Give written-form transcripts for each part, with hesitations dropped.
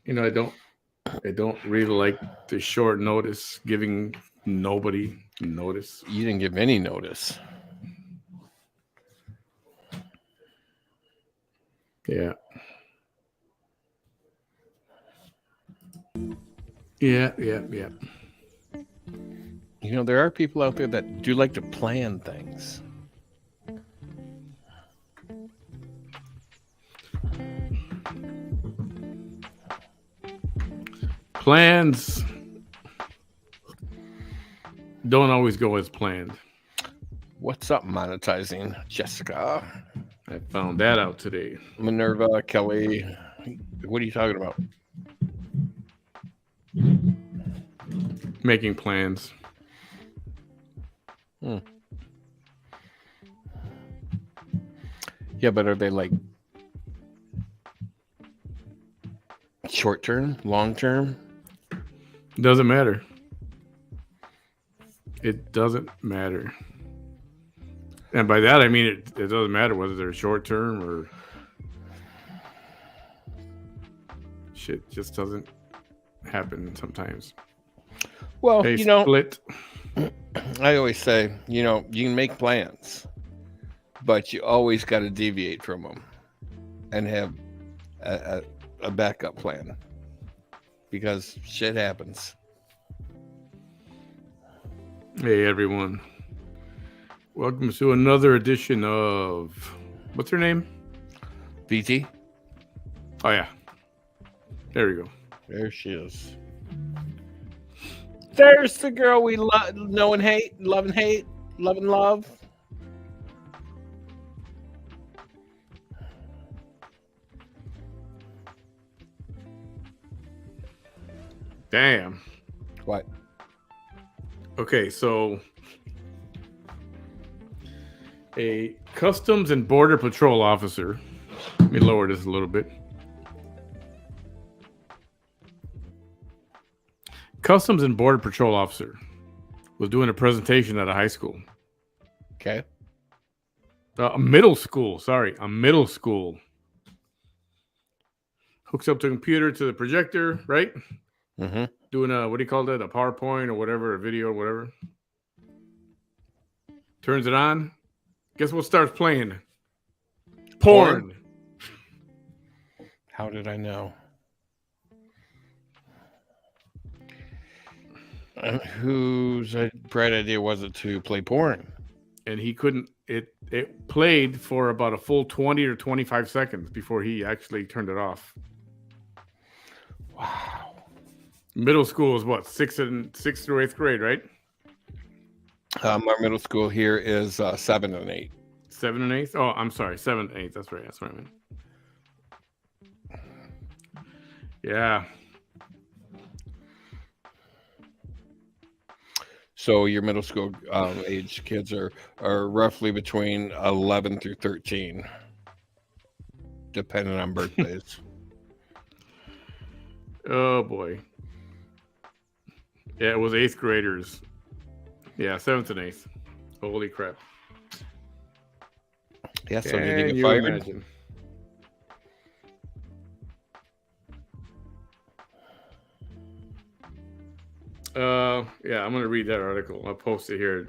I don't really like the short notice, giving nobody notice. You didn't give any notice. Yeah. Yeah. There are people out there that do like to plan things. Plans don't always go as planned. What's up, monetizing Jessica? I found that out today. Minerva, Kelly. What are you talking about? Making plans. Yeah, but are they like short term, long term? Doesn't matter. It doesn't matter. And by that, I mean it doesn't matter whether they're short term or shit just doesn't happen sometimes. Well, They split. I always say, you can make plans, but you always got to deviate from them and have a backup plan because shit happens. Hey, everyone. Welcome to another edition of... What's her name? VT? Oh, yeah. There we go. There she is. There's the girl we know and hate, love and hate, love and love. Damn. What? Okay, so a Customs and Border Patrol officer, let me lower this a little bit. Customs and Border Patrol officer was doing a presentation at a high school. Okay. A middle school. Hooks up the computer to the projector, right? Mm-hmm. Doing a, what do you call that? A PowerPoint or whatever, a video or whatever. Turns it on. Guess what starts playing? Porn. How did I know? Whose bright idea was it to play porn? And he couldn't. It played for about a full 20 or 25 seconds before he actually turned it off. Wow. Middle school is what, 6th through 8th grade, right? Our middle school here is 7 and 8. 7 and 8th? Oh, I'm sorry, 7 and 8th. That's right. That's what I meant. Yeah. So your middle school age kids are roughly between 11 through 13, depending on birthdays. Oh, boy. Yeah, it was 8th graders. Yeah, 7th and 8th. Holy crap. Yeah, so did he get fired? Imagine? Yeah, I'm going to read that article. I'll post it here.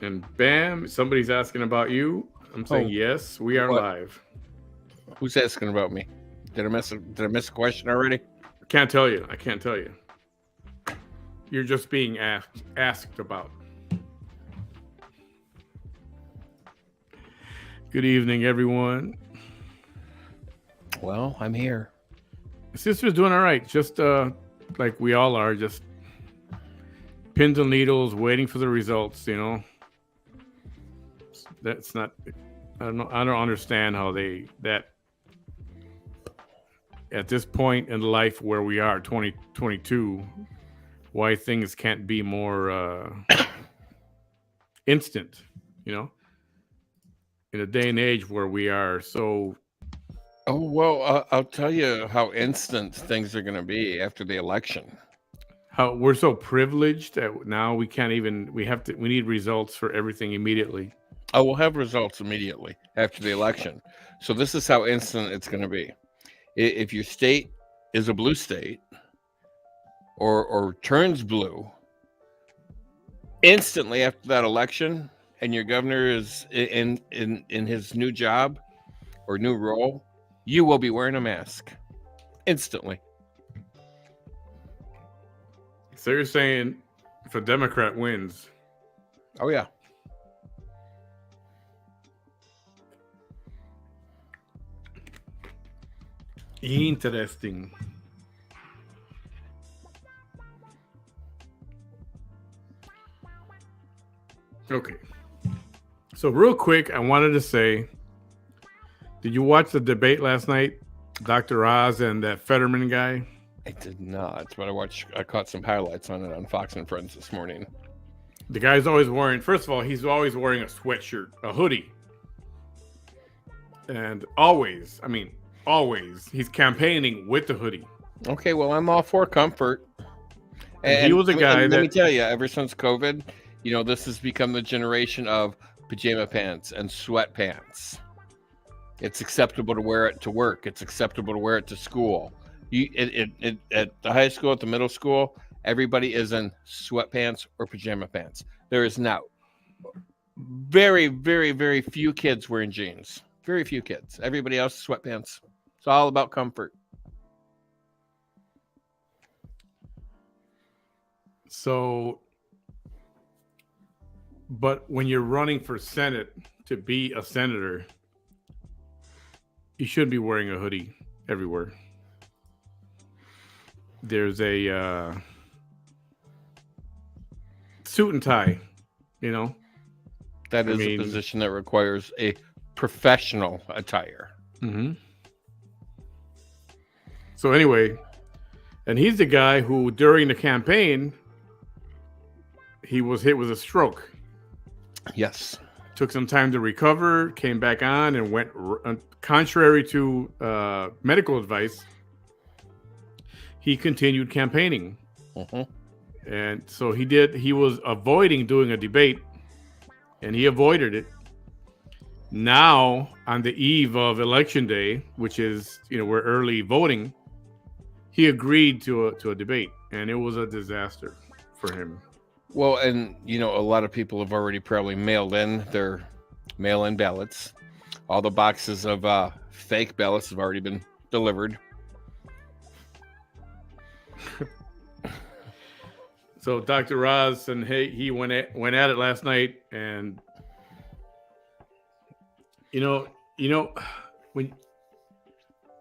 And bam, somebody's asking about you. I'm saying yes, we are live. Who's asking about me? Did I miss a question already? I can't tell you. You're just being asked about. Good evening, everyone. Well, I'm here. Sister's doing all right. Just like we all are, just pins and needles, waiting for the results. That's not. I don't understand how that at this point in life where we are, 2022, why things can't be more instant. In a day and age where we are so... Oh, well, I'll tell you how instant things are going to be after the election. how we're so privileged that now we can't even. We need results for everything immediately. I will have results immediately after the election. So this is how instant it's going to be. If your state is a blue state or turns blue, instantly after that election, and your governor is in his new job or new role, you will be wearing a mask instantly. So you're saying if a Democrat wins, Oh yeah. interesting. Okay. So real quick, I wanted to say, did you watch the debate last night? Dr. Oz and that Fetterman guy? I did not, but I caught some highlights on it on Fox and Friends this morning. The guy's always wearing, first of all, he's always wearing a sweatshirt, a hoodie. And always, he's campaigning with the hoodie. Okay, well, I'm all for comfort. And he was a guy let me tell you, ever since COVID, this has become the generation of pajama pants and sweatpants. It's acceptable to wear it to work. It's acceptable to wear it to school. At the high school, at the middle school, everybody is in sweatpants or pajama pants. There is now very, very, very few kids wearing jeans. Very few kids. Everybody else is sweatpants. It's all about comfort. So, but when you're running for Senate to be a senator, you shouldn't be wearing a hoodie everywhere. There's a suit and tie, That is a position that requires a professional attire. Mm-hmm. So anyway, and he's the guy who during the campaign, he was hit with a stroke. Yes. Took some time to recover, came back on, and went contrary to medical advice. He continued campaigning. Mm-hmm. And so he was avoiding doing a debate, and he avoided it. Now, on the eve of Election Day, which is, we're early voting, he agreed to a debate, and it was a disaster for him. Well, and, a lot of people have already probably mailed in their mail-in ballots. All the boxes of fake ballots have already been delivered. So Dr. Roz and he went at it last night, and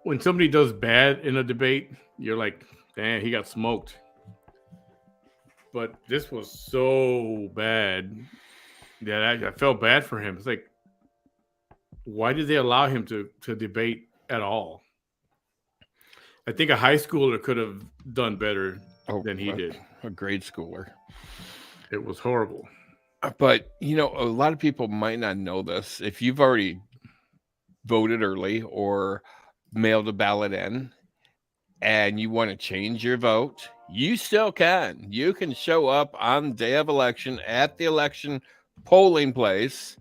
when somebody does bad in a debate, you're like, damn, he got smoked. But this was so bad that I felt bad for him. It's like, why did they allow him to debate at all? I think a high schooler could have done better than he did. A grade schooler. It was horrible. But, a lot of people might not know this. If you've already voted early or mailed a ballot in and you want to change your vote, you still can. You can show up on the day of election at the election polling place,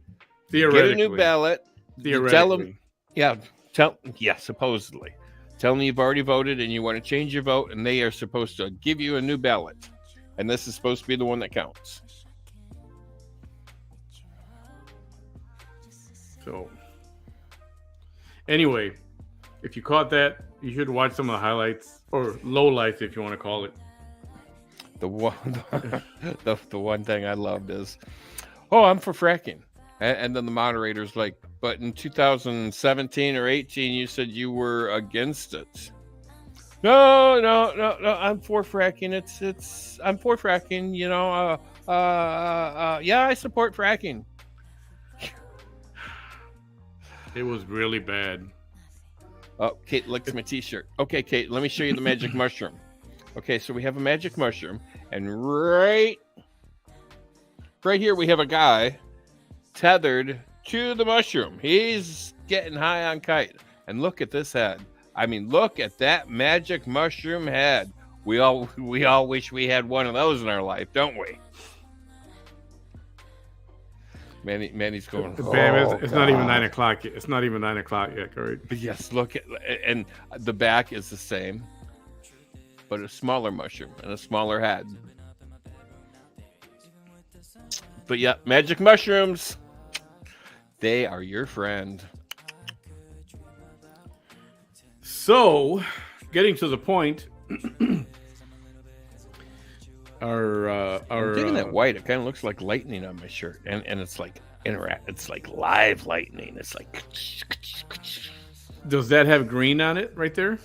get a new ballot, tell them, supposedly. Tell them you've already voted and you want to change your vote, and they are supposed to give you a new ballot. And this is supposed to be the one that counts. So, anyway, if you caught that, you should watch some of the highlights, or lowlights if you want to call it. The one thing I loved is, I'm for fracking. And then the moderator's like, but in 2017 or 18, you said you were against it. No, I'm for fracking. I'm for fracking, yeah, I support fracking. It was really bad. Oh, Kate licked my t-shirt. Okay, Kate, let me show you the magic mushroom. Okay, so we have a magic mushroom, and right here we have a guy tethered to the mushroom. He's getting high on kite. And look at this head. I mean, look at that magic mushroom head. We all wish we had one of those in our life, don't we? Manny's going. Bam, it's not even 9 o'clock yet. It's not even 9 o'clock yet, right? Yes, look at, and the back is the same, but a smaller mushroom and a smaller head. But yeah, magic mushrooms. They are your friend. So, getting to the point, I'm digging that white. It kind of looks like lightning on my shirt, and it's like It's like live lightning. It's like. Does that have green on it right there?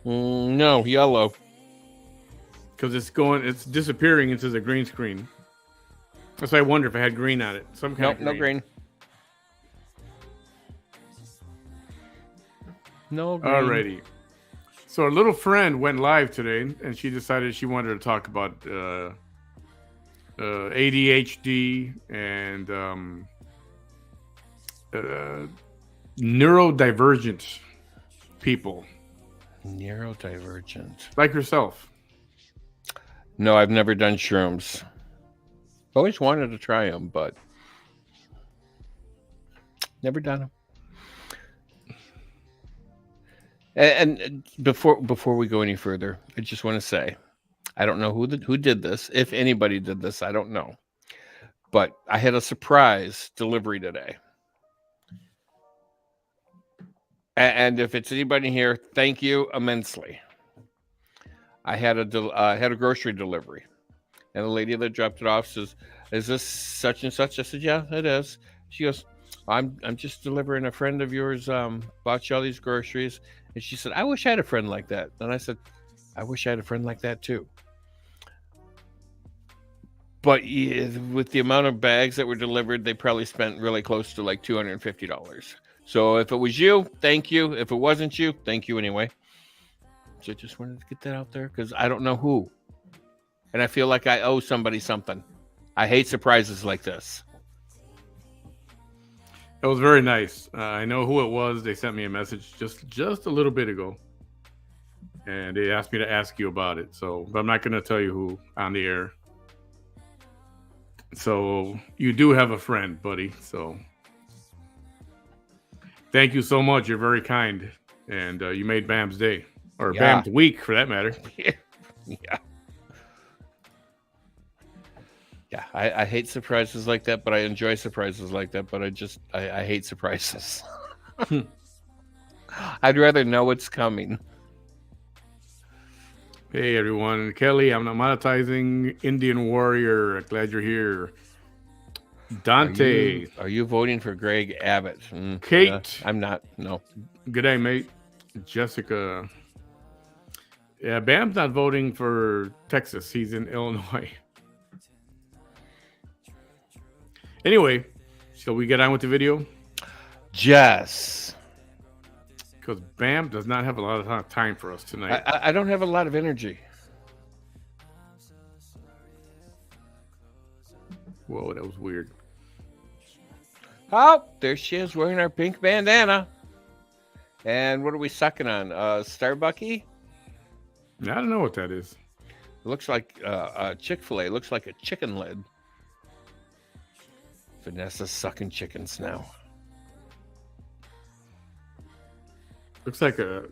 No, yellow. Because it's disappearing into the green screen. That's why I wonder if it had green on it. Some kind of green. No green. No green. Alrighty. So our little friend went live today, and she decided she wanted to talk about ADHD and neurodivergent people. Neurodivergent. Like yourself. No, I've never done shrooms. Always wanted to try them, but never done them. And before we go any further, I just want to say, I don't know who did this. If anybody did this, I don't know. But I had a surprise delivery today. And if it's anybody here, thank you immensely. I had a grocery delivery, and the lady that dropped it off says, "Is this such and such?" I said, "Yeah, it is." She goes, "I'm just delivering a friend of yours. Bought you all these groceries." And she said, "I wish I had a friend like that." And I said, "I wish I had a friend like that too." But yeah, with the amount of bags that were delivered, they probably spent really close to like $250. So if it was you, thank you. If it wasn't you, thank you anyway. So I just wanted to get that out there because I don't know who. And I feel like I owe somebody something. I hate surprises like this. It was very nice. I know who it was. They sent me a message just a little bit ago. And they asked me to ask you about it. So, but I'm not going to tell you who on the air. So you do have a friend, buddy. So thank you so much. You're very kind. And you made Bam's day. Or Bam's week, for that matter. Yeah. Yeah, I hate surprises like that, but I enjoy surprises like that. But I hate surprises. I'd rather know what's coming. Hey, everyone. Kelly, I'm not monetizing Indian Warrior. Glad you're here. Dante. Are you voting for Greg Abbott? Kate. I'm not. No. Good day, mate. Jessica. Yeah, Bam's not voting for Texas. He's in Illinois. Anyway, shall we get on with the video? Yes. Because Bam does not have a lot of time for us tonight. I don't have a lot of energy. Whoa, that was weird. Oh, there she is wearing our pink bandana. And what are we sucking on? Starbucky? I don't know what that is. It looks like Chick-fil-A. It looks like a chicken lid. Vanessa's sucking chickens now. Looks like a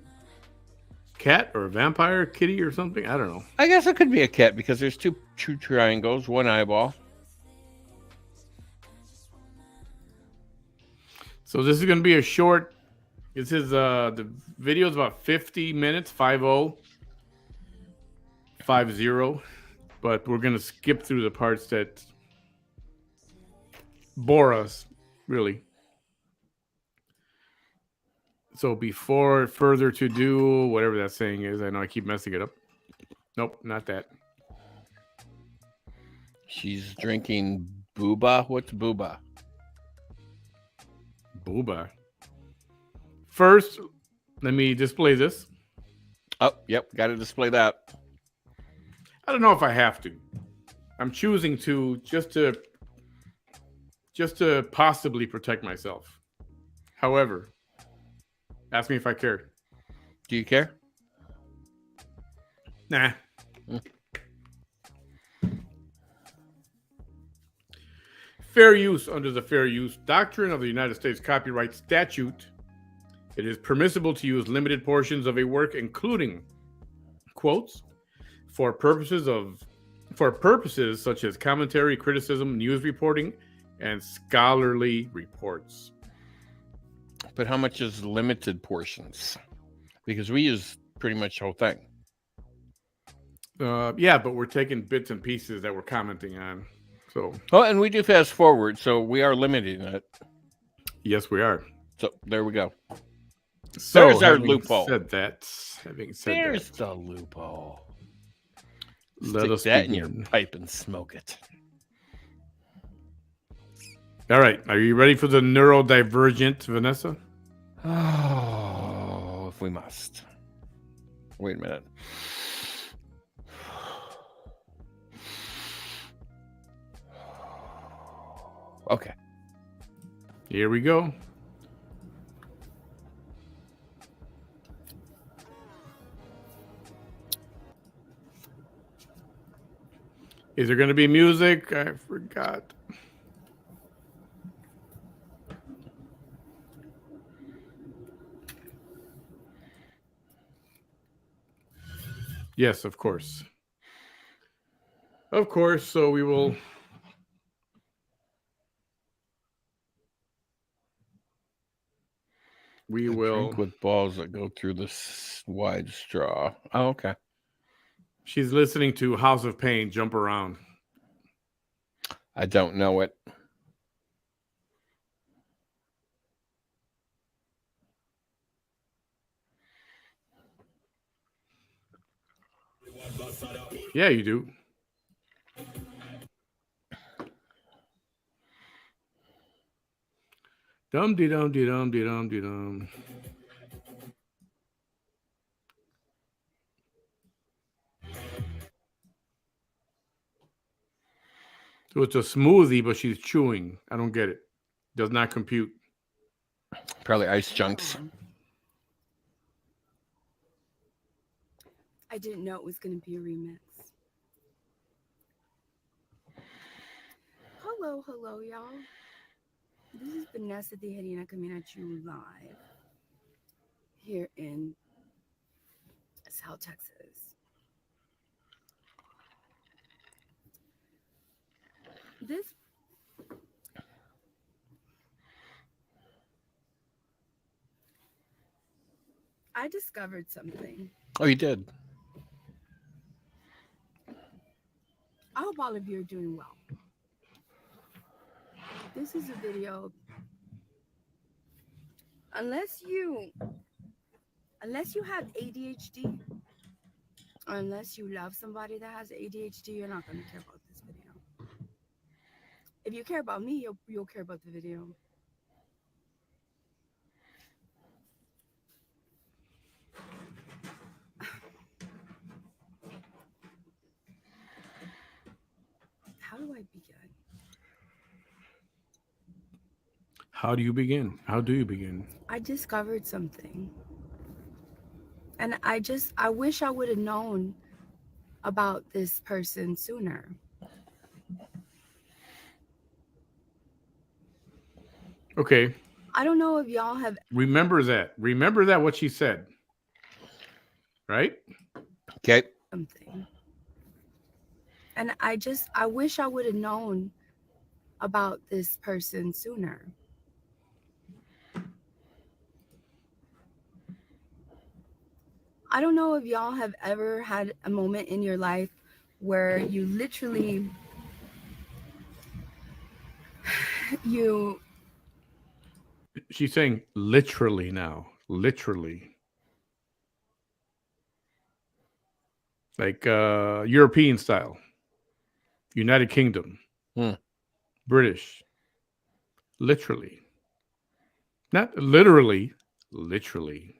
cat or a vampire kitty or something. I don't know. I guess it could be a cat because there's two triangles, one eyeball. So this is going to be a short. This is the video is about 50 minutes, 50, but we're going to skip through the parts that bore us, really. So before further to do, whatever that saying is, I know I keep messing it up. Nope, not that. She's drinking booba. What's booba? Booba. First, let me display this. Oh, yep, got to display that. I don't know if I have to. I'm choosing to just to possibly protect myself. However, ask me if I care. Do you care? Nah. Fair use. Under the fair use doctrine of the United States copyright statute, it is permissible to use limited portions of a work, including quotes, for purposes such as commentary, criticism, news reporting, and scholarly reports. But how much is limited portions? Because we use pretty much the whole thing. Yeah, but we're taking bits and pieces that we're commenting on. So, and we do fast forward, so we are limiting it. Yes, we are. So there we go. So, there's our loophole. Having said there's that, the loophole. Let us that begin. in your pipe and smoke it. All right, are you ready for the neurodivergent, Vanessa? Oh, if we must. Wait a minute. Okay. Here we go. Is there going to be music? I forgot. Yes, of course. Of course, so we will... We will drink with balls that go through this wide straw. Oh, okay. She's listening to House of Pain, Jump Around. I don't know it. Yeah, you do. Dum-de-dum-de-dum-de-dum-de-dum. So it's a smoothie, but she's chewing. I don't get it. Does not compute. Probably ice chunks. I didn't know it was going to be a remix. Hello, y'all. This is Vanessa Tijerina coming at you live here in South Texas. I discovered something. Oh, you did? I hope all of you are doing well. This is a video. Unless you have ADHD, or unless you love somebody that has ADHD, you're not going to care about this video. If you care about me, you'll care about the video. How do I begin? How do you begin? How do you begin? I discovered something. And I wish I would have known about this person sooner. Okay. I don't know if y'all have... Remember that. Remember that, what she said. Right? Okay. Something. And I wish I would have known about this person sooner. I don't know if y'all have ever had a moment in your life where you literally She's saying literally now. Literally. Like European style. United Kingdom. British. Literally. Not literally. Literally.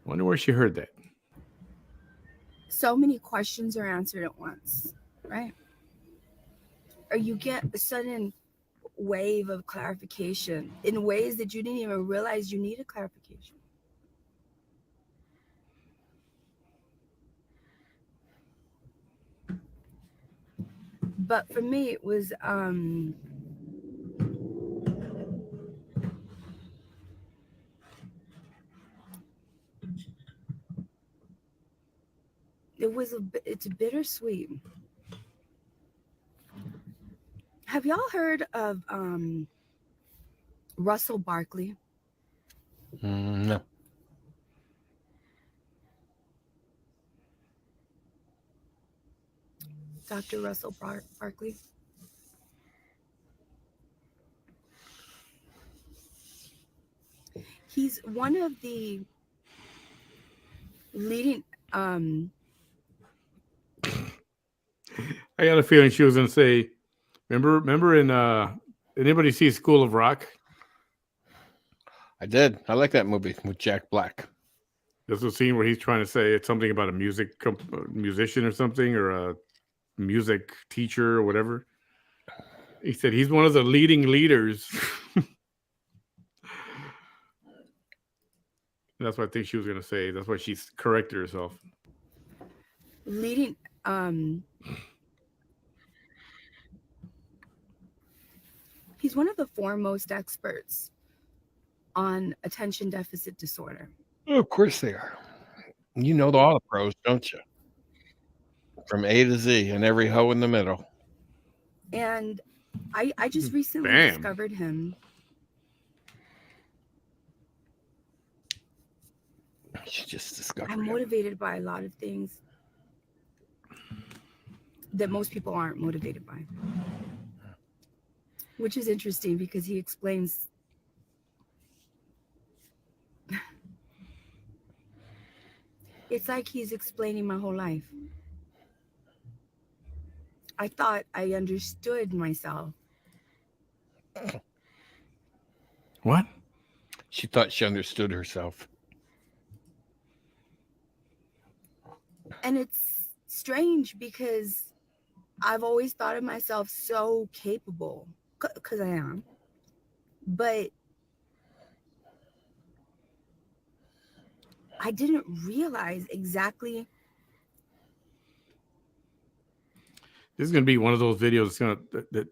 Wonder where she heard that. So many questions are answered at once, right? Or you get a sudden wave of clarification in ways that you didn't even realize you needed clarification. But for me, it was it's bittersweet. Have y'all heard of Russell Barkley? No. Dr. Russell Barkley? He's one of the leading I got a feeling she was going to say, remember in anybody see School of Rock? I did. I like that movie with Jack Black. There's a scene where he's trying to say it's something about a musician or something, or a music teacher or whatever. He said he's one of the leading leaders. That's what I think she was going to say. That's why she's corrected herself. Leading he's one of the foremost experts on attention deficit disorder. Oh, of course they are. You know all the pros, don't you? From A to Z and every hoe in the middle. And I just recently discovered him. She just discovered I'm motivated by a lot of things that most people aren't motivated by. Which is interesting because he explains it's like he's explaining my whole life. I thought I understood myself. What? She thought she understood herself. And it's strange because I've always thought of myself so capable, because I am. But I didn't realize exactly. This is going to be one of those videos that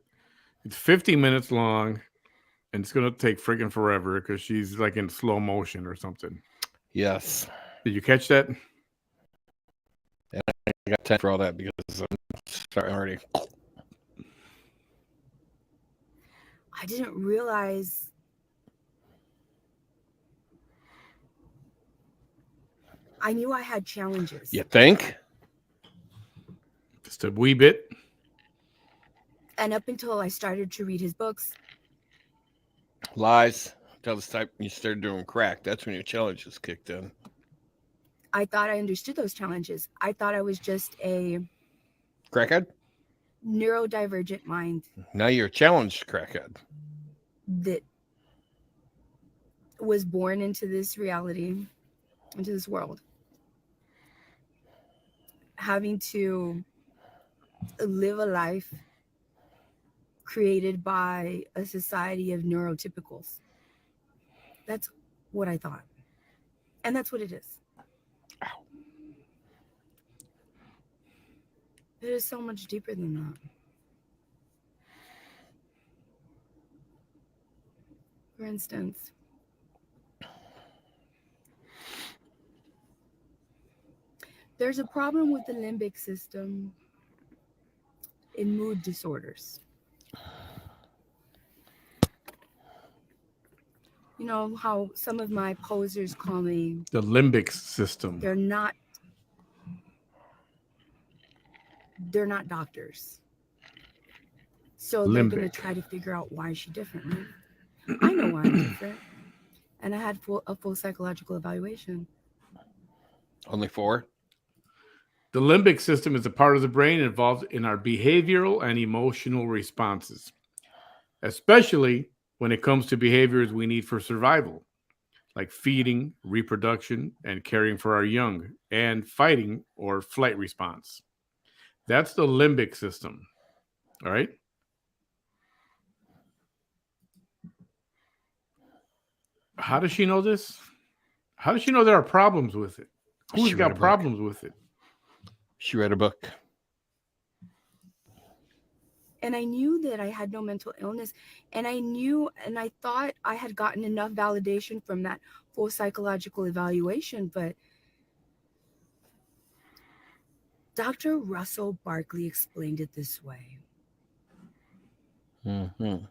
it's 50 minutes long, and it's going to take freaking forever because she's like in slow motion or something. Yes. Did you catch that? And I got time for all that because I'm starting already. I didn't realize I knew I had challenges. You think? Just a wee bit. And up until I started to read his books. Lies. Until the time you started doing crack. That's when your challenges kicked in. I thought I understood those challenges. I thought I was just a crackhead? Neurodivergent mind. Now you're a challenged crackhead. That was born into this reality, into this world. Having to live a life created by a society of neurotypicals. That's what I thought. And that's what it is. Ow. It is so much deeper than that. For instance, there's a problem with the limbic system in mood disorders. You know how some of my posers call me the limbic system. They're not doctors. So they're going to try to figure out why is she different. Right? I know why I'm different. And I had a full psychological evaluation. Only 4? The limbic system is a part of the brain involved in our behavioral and emotional responses, especially when it comes to behaviors we need for survival, like feeding, reproduction, and caring for our young, and fighting or flight response. That's the limbic system. All right? How does she know this? How does she know there are problems with it? Who's got problems with it? She read a book. And I knew that I had no mental illness. And I knew, and I thought I had gotten enough validation from that full psychological evaluation. But Dr. Russell Barkley explained it this way. Mm-hmm.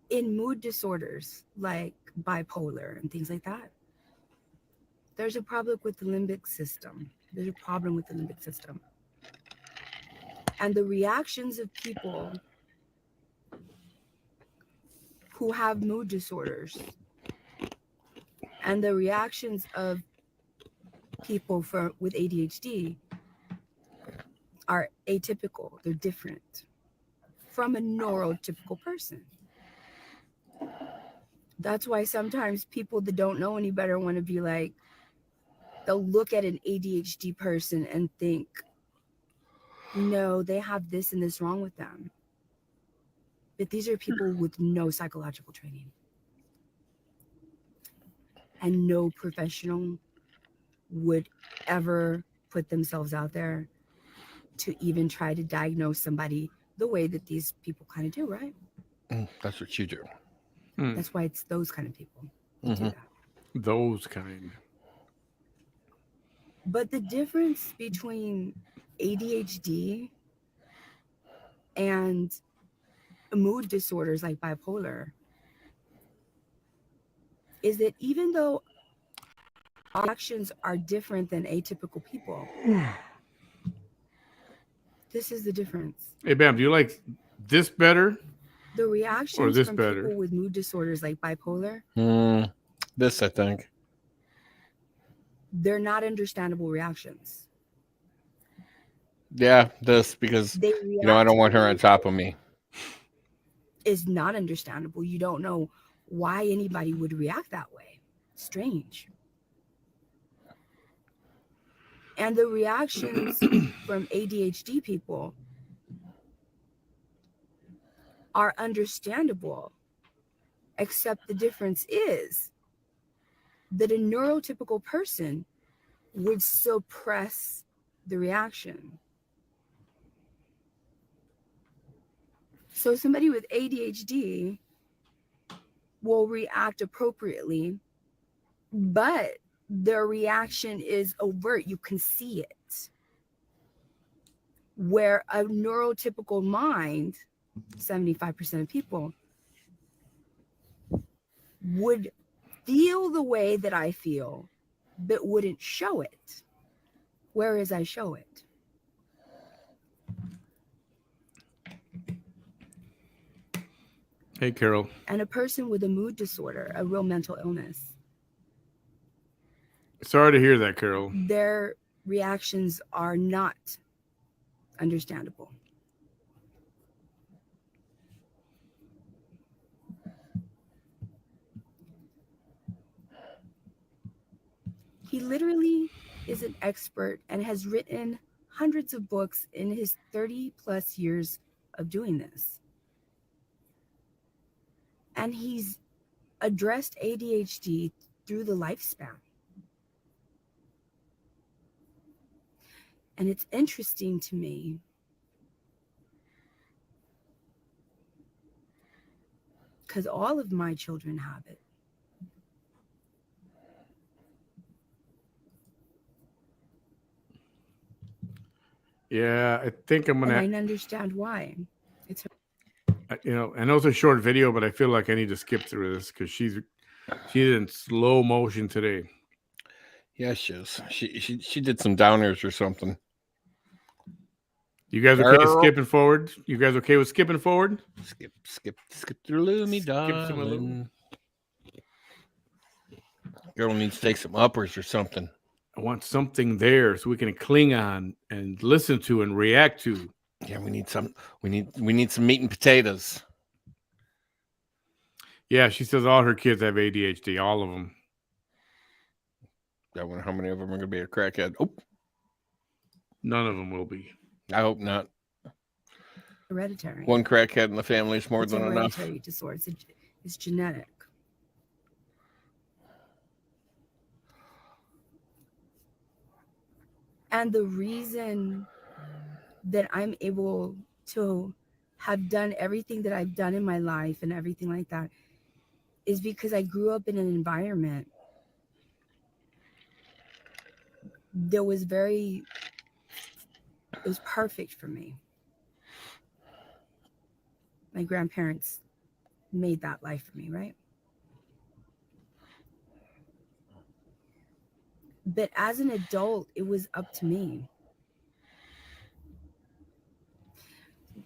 In mood disorders like bipolar and things like that, there's a problem with the limbic system. There's a problem with the limbic system. And the reactions of people who have mood disorders and the reactions of people with ADHD are atypical. They're different from a neurotypical person. That's why sometimes people that don't know any better want to be like, they'll look at an ADHD person and think, no, they have this and this wrong with them. But these are people with no psychological training. And no professional would ever put themselves out there to even try to diagnose somebody the way that these people kind of do, right? That's what you do. That's why it's those kind of people that do that. Those kind. But the difference between ADHD and mood disorders like bipolar is that even though our actions are different than atypical people, this is the difference. Hey, Bam, do you like this better? The reactions this from better? people with mood disorders like bipolar, This, I think. they're not understandable reactions. Yeah, this, because, I don't want her on top of me. Is not understandable. You don't know why anybody would react that way. Strange. And the reactions from ADHD people are understandable, except the difference is that a neurotypical person would suppress the reaction. So somebody with ADHD will react appropriately, but their reaction is overt. You can see it. Where a neurotypical mind, 75% of people, would feel the way that I feel, but wouldn't show it. Whereas I show it. Hey, Carol. And a person with a mood disorder, a real mental illness, Sorry to hear that, Carol. their reactions are not understandable. He literally is an expert and has written hundreds of books in his 30 plus years of doing this. And he's addressed ADHD through the lifespan. And it's interesting to me because all of my children have it. Yeah, I think I'm And gonna. I understand why. It's I know it's a short video, but I feel like I need to skip through this because she's in slow motion today. Yeah, she is. She did some downers or something. You guys okay skipping forward? You guys okay with skipping forward? Skip through me, darling. Skip some Girl needs to take some uppers or something. I want something there so we can cling on and listen to and react to. Yeah, we need some. We need some meat and potatoes. Yeah, she says all her kids have ADHD, all of them. I wonder how many of them are going to be a crackhead. Oh, none of them will be. I hope not. Hereditary. One crackhead in the family is more than enough. Hereditary disorder. It's genetic. And the reason that I'm able to have done everything that I've done in my life and everything like that is because I grew up in an environment that was it was perfect for me. My grandparents made that life for me, right? But as an adult, it was up to me.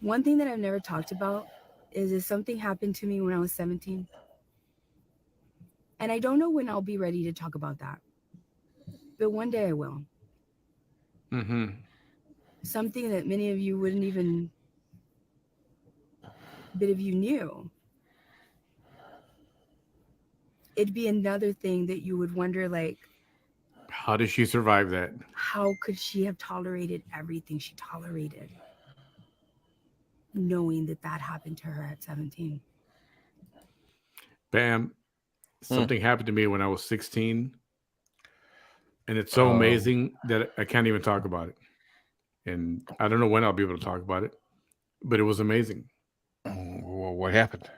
One thing that I've never talked about is if something happened to me when I was 17. And I don't know when I'll be ready to talk about that. But one day I will. Mm-hmm. Something that many of you wouldn't even, bit of you knew. It'd be another thing that you would wonder, like, How did she survive that? how could she have tolerated everything she tolerated, knowing that that happened to her at 17? Bam. Hmm. Something happened to me when I was 16. And it's so Oh, amazing that I can't even talk about it. And I don't know when I'll be able to talk about it, but it was amazing. well, what happened?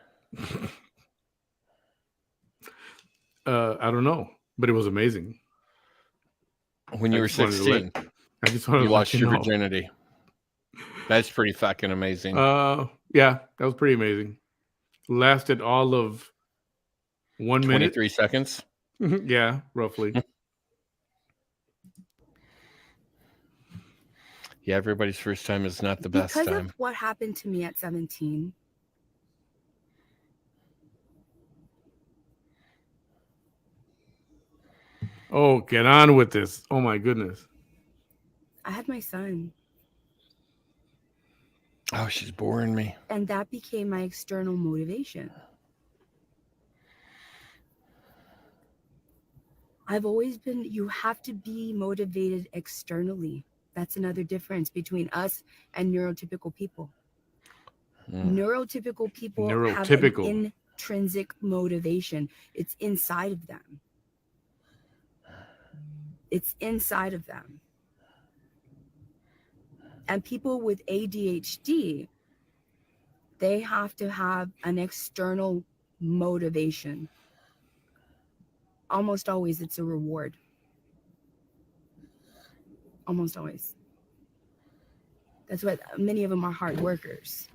I don't know, but it was amazing. When you I were just wanted to let 16, I just wanted you to let lost you your know. virginity. That's pretty fucking amazing. Yeah, that was pretty amazing. Lasted all of 1 minute. 23 seconds. Yeah, roughly. Yeah, everybody's first time is not the best Because time. of what happened to me at 17, Oh, get on with this. Oh my goodness. I had my son. Oh, she's boring me. And that became my external motivation. I've always been, you have to be motivated externally. That's another difference between us and neurotypical people. Neurotypical people have an Neurotypical. intrinsic motivation. It's inside of them. It's inside of them. And people with ADHD, they have to have an external motivation. Almost always it's a reward. Almost always. That's why many of them are hard workers.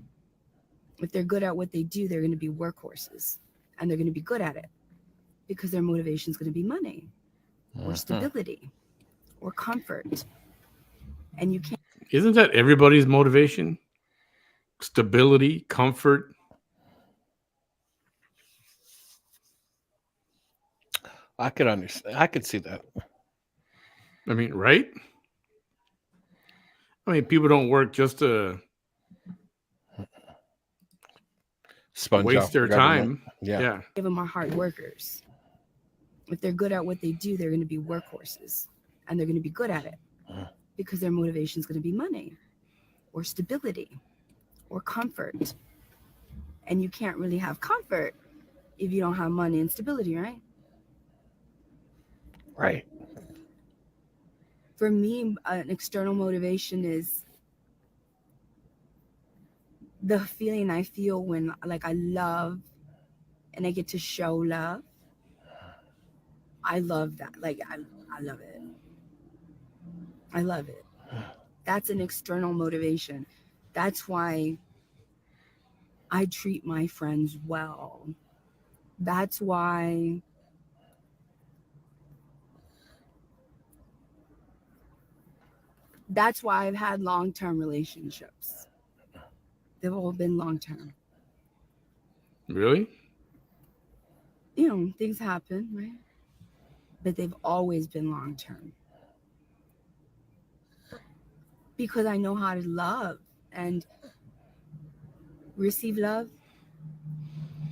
If they're good at what they do, they're going to be workhorses. And they're going to be good at it because their motivation is going to be money or stability or comfort. And you can't. Isn't that everybody's motivation? Stability, comfort. I could understand. I could see that. I mean, right? I mean, people don't work just to Sponge waste off their the government. time. Yeah. Yeah. Many of them are hard workers. If they're good at what they do, they're going to be workhorses. And they're going to be good at it because their motivation is going to be money or stability or comfort. And you can't really have comfort if you don't have money and stability, right? Right. For me, an external motivation is the feeling I feel when, like, I love and I get to show love. I love that. Like, I love it. I love it. That's an external motivation. That's why I treat my friends well. That's why I've had long-term relationships. They've all been long-term. Really? You know, things happen, right? But they've always been long-term. Because I know how to love and receive love.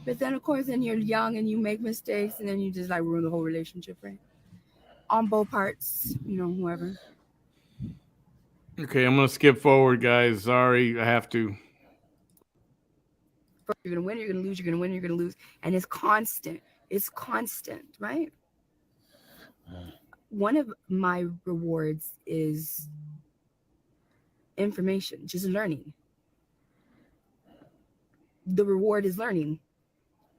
But then, of course, then you're young and you make mistakes and then you just like ruin the whole relationship, right? On both parts, you know, whoever. Okay, I'm going to skip forward, guys. Sorry, I have to. You're going to win, you're going to lose, you're going to win, you're going to lose. And it's constant. It's constant, right? one of my rewards is information, just learning. The reward is learning.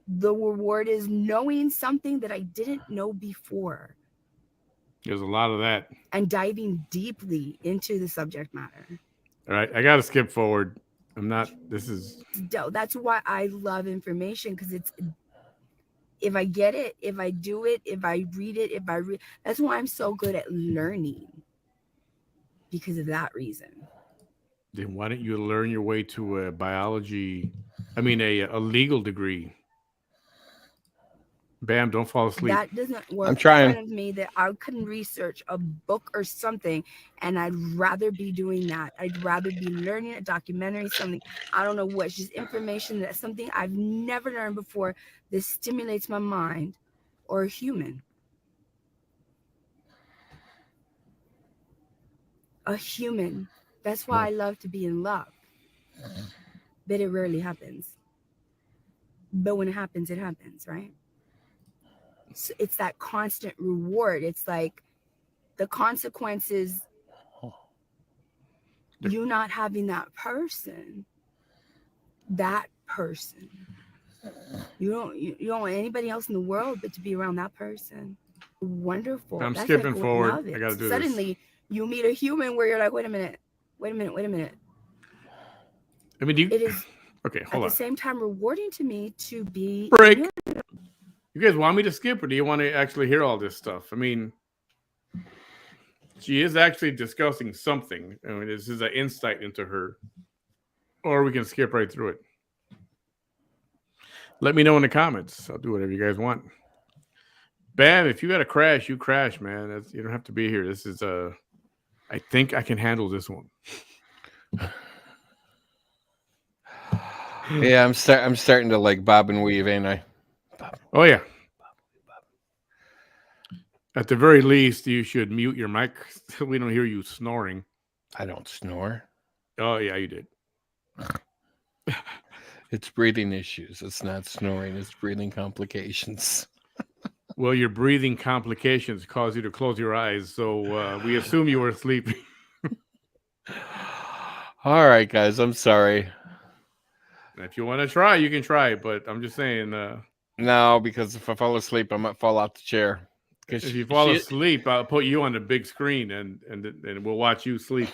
The reward is knowing something that I didn't know before There's a lot of that. and diving deeply into the subject matter. All right, I got to skip forward. I'm not. This is. That's why I love information, because it's, if I get it, if I do it, if I read it, that's why I'm so good at learning, because of that reason. Then why don't you learn your way to a biology? I mean, a legal degree. Bam! Don't fall asleep. That doesn't work I'm trying. in front of me, that I couldn't research a book or something, and I'd rather be doing that. I'd rather be learning a documentary, something, I don't know what, just information, that's something I've never learned before, that stimulates my mind, or a human. A human. That's why I love to be in love. But it rarely happens. But when it happens, right? So it's that constant reward. It's like the consequences, you not having that person. You don't want anybody else in the world but to be around that person. Wonderful. I'm That's skipping like, forward. love it. I got to do Suddenly, you meet a human where you're like, wait a minute. this. I mean, It is okay, at hold the on. same time rewarding to me to be Break. You guys want me to skip, or do you want to actually hear all this stuff? I mean, she is actually discussing something. I mean, this is an insight into her, or we can skip right through it. Let me know in the comments. I'll do whatever you guys want. Bam! If you got to crash, you crash, man. You don't have to be here. This is I think I can handle this one. Yeah, I'm starting to like bob and weave, ain't I? Oh yeah. At the very least, you should mute your mic so we don't hear you snoring. I don't snore. Oh yeah, you did. It's breathing issues. It's not snoring. It's breathing complications. Well, your breathing complications cause you to close your eyes, so we assume you were sleeping. All right, guys. I'm sorry. If you want to try, you can try, but I'm just saying. No, because if I fall asleep, I might fall out the chair. If you fall asleep, I'll put you on the big screen and we'll watch you sleep.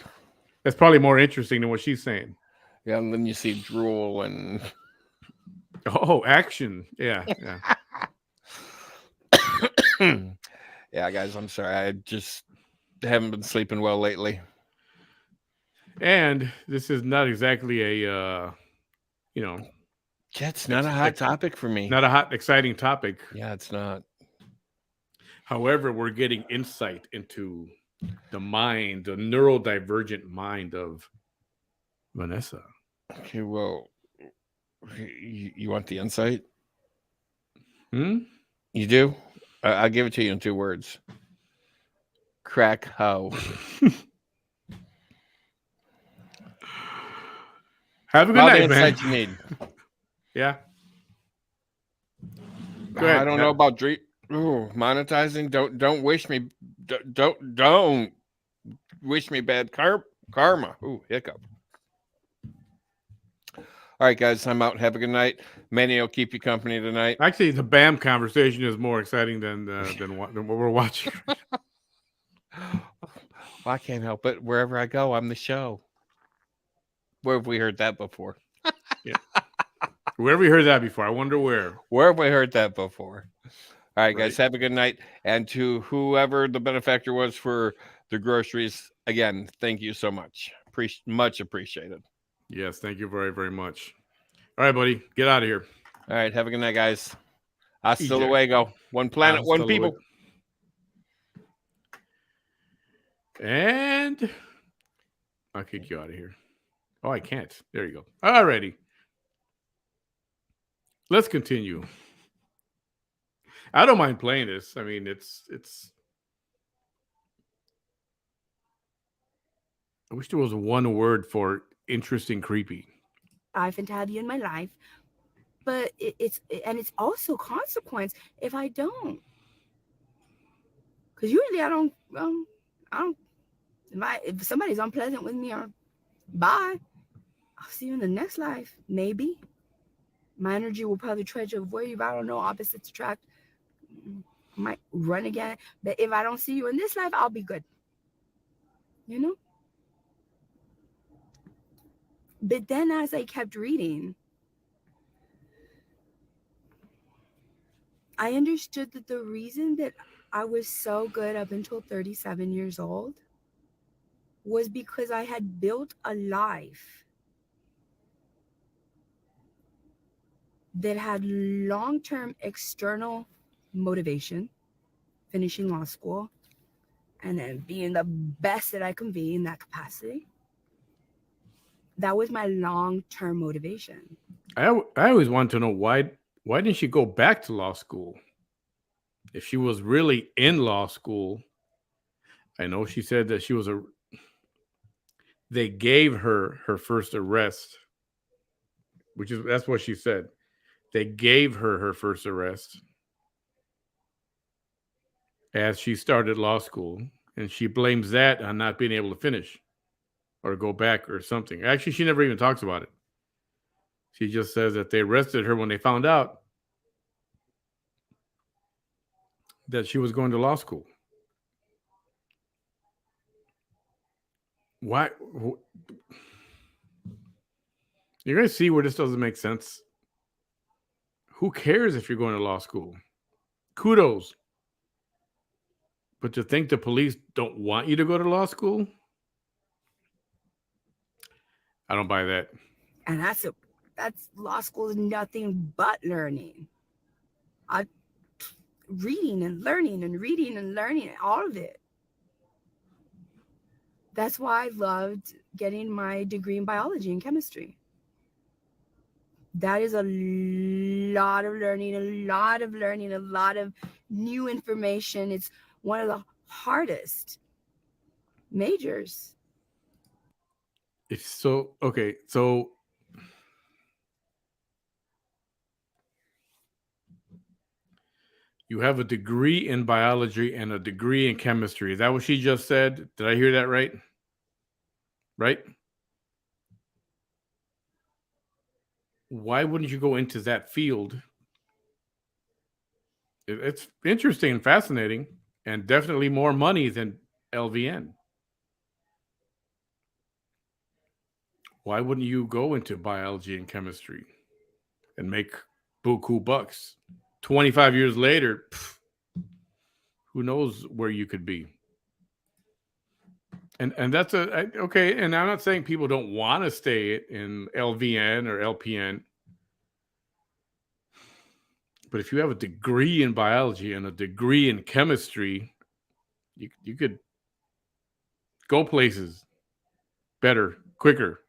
That's probably more interesting than what she's saying. Yeah, and then you see drool and Oh, action. Yeah. yeah, guys, I'm sorry. I just haven't been sleeping well lately. And this is not exactly a It's not a hot topic for me. Not a hot, exciting topic. Yeah, it's not. However, we're getting insight into the mind, the neurodivergent mind of Vanessa. Okay, well, you want the insight? Hmm? You do? I'll give it to you in 2 words. Crack hoe. Have a good All night, the man. insight you need. Yeah. Go ahead. I don't know about monetizing. Don't wish me. Don't wish me bad karma. Ooh, hiccup. All right, guys, I'm out. Have a good night. Manny will keep you company tonight. Actually, the BAM conversation is more exciting than what we're watching. Well, I can't help it. Wherever I go, I'm the show. Where have we heard that before? Yeah. Where have we heard that before? I wonder where. Where have we heard that before? All right, guys, have a good night. And to whoever the benefactor was for the groceries, again, thank you so much. Much appreciated. Yes, thank you very, very much. All right, buddy, get out of here. All right, have a good night, guys. Hasta luego. One planet, Hasta one people. And I'll kick you out of here. Oh, I can't. There you go. Alrighty. Let's continue. I don't mind playing this. I mean, it's. I wish there was one word for interesting, creepy. I to have you in my life, but it's also consequence if I don't. Because usually I don't, if somebody's unpleasant with me, or bye, I'll see you in the next life. Maybe. My energy will probably try to avoid you. I don't know. Opposites attract. Might run again. But if I don't see you in this life, I'll be good. You know? But then as I kept reading, I understood that the reason that I was so good up until 37 years old was because I had built a life that had long-term external motivation, finishing law school, and then being the best that I can be in that capacity. That was my long-term motivation. I always want to know why didn't she go back to law school? If she was really in law school, I know she said that they gave her first arrest, that's what she said. They gave her first arrest as she started law school, and she blames that on not being able to finish or go back or something. Actually, she never even talks about it. She just says that they arrested her when they found out that she was going to law school. Why? You're going to see where this doesn't make sense. Who cares if you're going to law school? Kudos. But to think the police don't want you to go to law school? I don't buy that. And that's law school is nothing but learning. Reading and learning, all of it. That's why I loved getting my degree in biology and chemistry. That is a lot of learning, a lot of new information. It's one of the hardest majors. So you have a degree in biology and a degree in chemistry. Is that what she just said? Did I hear that right? Right? Why wouldn't you go into that field? It's interesting and fascinating, and definitely more money than LVN. Why wouldn't you go into biology and chemistry and make buku bucks? 25 years later, who knows where you could be? And that's okay. And I'm not saying people don't want to stay in LVN or LPN. But if you have a degree in biology and a degree in chemistry, you could go places better, quicker,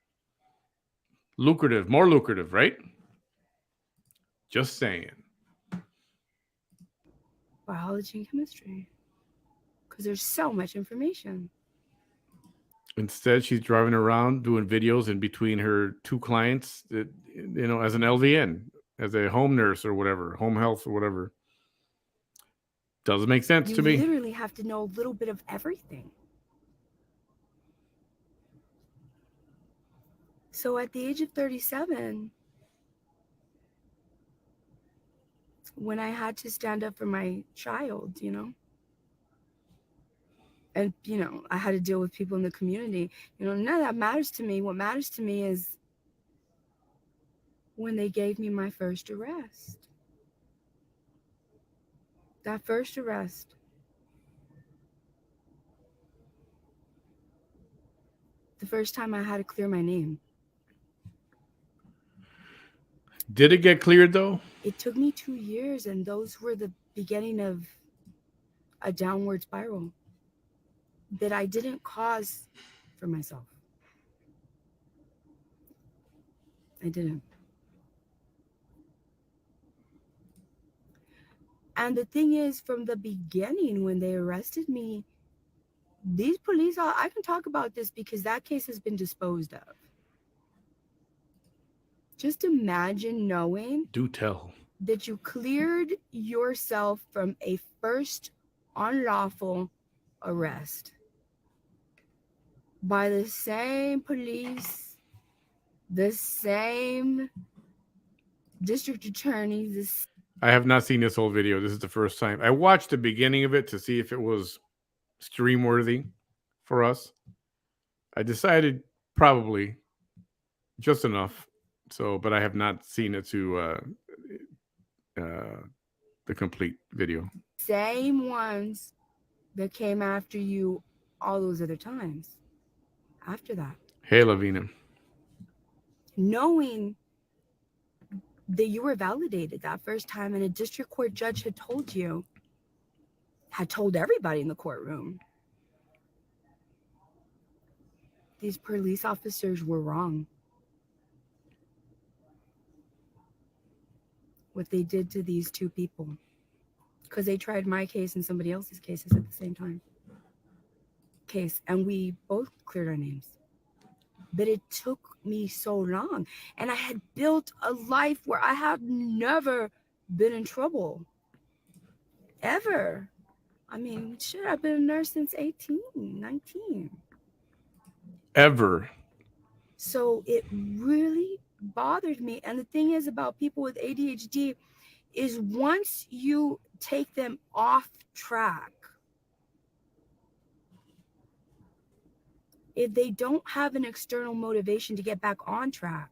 more lucrative, right? Just saying. Biology and chemistry. Because there's so much information. Instead, she's driving around doing videos in between her two clients, as an LVN, as a home nurse or whatever, home health or whatever. Doesn't make sense to me. You literally have to know a little bit of everything. So at the age of 37, when I had to stand up for my child, and, I had to deal with people in the community, none of that matters to me. What matters to me is when they gave me my first arrest. That first arrest. The first time I had to clear my name. Did it get cleared, though? It took me 2 years, and those were the beginning of a downward spiral that I didn't cause for myself. I didn't. And the thing is, from the beginning, when they arrested me, these police, I can talk about this because that case has been disposed of. Just imagine knowing Do tell. that you cleared yourself from a first unlawful arrest by the same police, the same district attorneys. I have not seen this whole video. This is the first time. I watched the beginning of it to see if it was stream worthy for us. I decided probably just enough. So, but I have not seen it to the complete video. Same ones that came after you all those other times after that. Hey, Lavina. Knowing that you were validated that first time and a district court judge had told everybody in the courtroom, these police officers were wrong. What they did to these two people, because they tried my case and somebody else's cases at the same time. And we both cleared our names. But it took me so long. And I had built a life where I had never been in trouble. Ever. I mean, shit, I've been a nurse since 18, 19. Ever. So it really bothered me. And the thing is about people with ADHD is once you take them off track, if they don't have an external motivation to get back on track,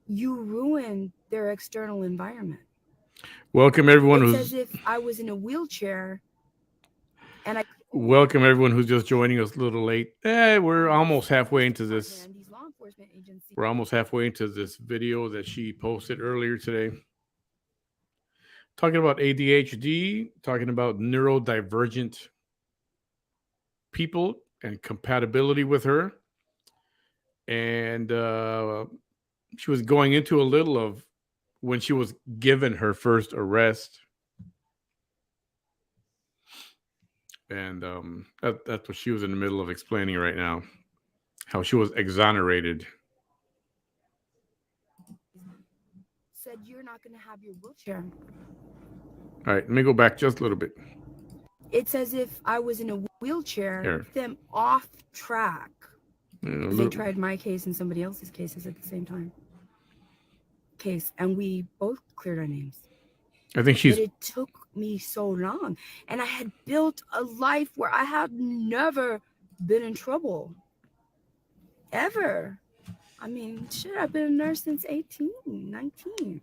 you ruin their external environment. Welcome everyone It's who's as if I was in a wheelchair and I welcome everyone who's just joining us a little late. We're almost halfway into this. these law enforcement agencies. We're almost halfway into this video that she posted earlier today. Talking about ADHD, talking about neurodivergent people and compatibility with her. And she was going into a little of when she was given her first arrest. And that's what she was in the middle of explaining right now. How she was exonerated. Said you're not going to have your wheelchair. All right, let me go back just a little bit. It's as if I was in a wheelchair, Here. them off track. They Look, tried my case and somebody else's cases at the same time. And we both cleared our names. I think she's But it took me so long. And I had built a life where I had never been in trouble. Ever. I mean, shit, I've been a nurse since 18, 19.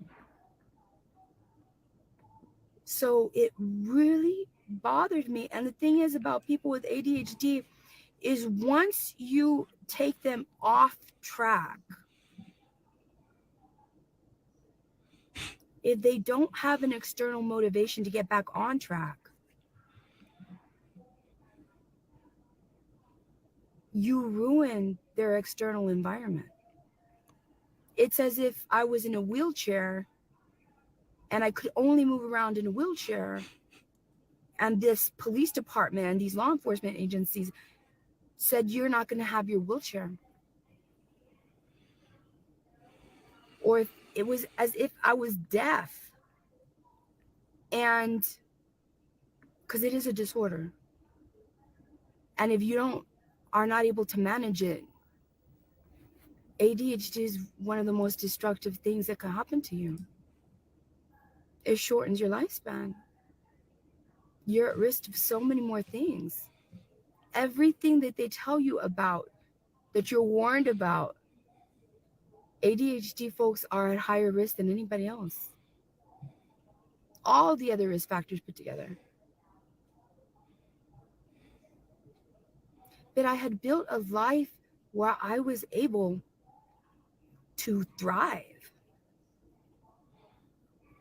So it really bothered me. And the thing is about people with ADHD is once you take them off track, if they don't have an external motivation to get back on track, you ruin their external environment. It's as if I was in a wheelchair and I could only move around in a wheelchair, and this police department and these law enforcement agencies said you're not going to have your wheelchair. Or if it was as if I was deaf, and because it is a disorder, and if you are not able to manage it, ADHD is one of the most destructive things that can happen to you. It shortens your lifespan. You're at risk of so many more things. Everything that they tell you about, that you're warned about, ADHD folks are at higher risk than anybody else. All the other risk factors put together. But I had built a life where I was able to thrive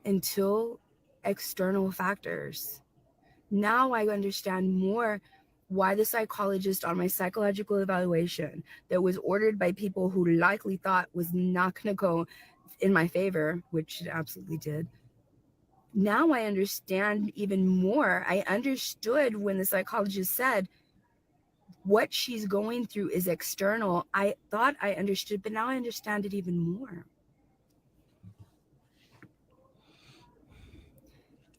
until external factors. Now I understand more why the psychologist on my psychological evaluation that was ordered by people who likely thought was not going to go in my favor, which it absolutely did. Now I understand even more. I understood when the psychologist said what she's going through is external. I thought I understood, but now I understand it even more.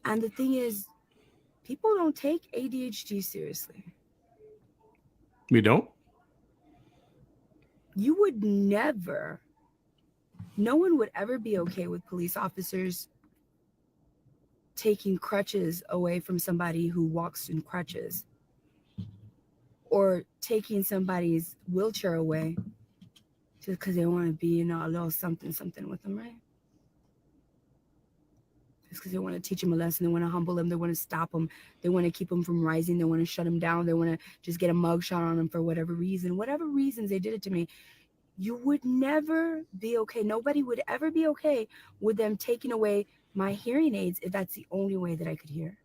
And the thing is, people don't take ADHD seriously. We don't? You would never, no one would ever be okay with police officers taking crutches away from somebody who walks in crutches, or taking somebody's wheelchair away just because they want to be, a little something with them, right? Just because they want to teach them a lesson, they want to humble them, they want to stop them, they want to keep them from rising, they want to shut them down, they want to just get a mugshot on them for whatever reasons they did it to me. You would never be okay. Nobody would ever be okay with them taking away my hearing aids if that's the only way that I could hear.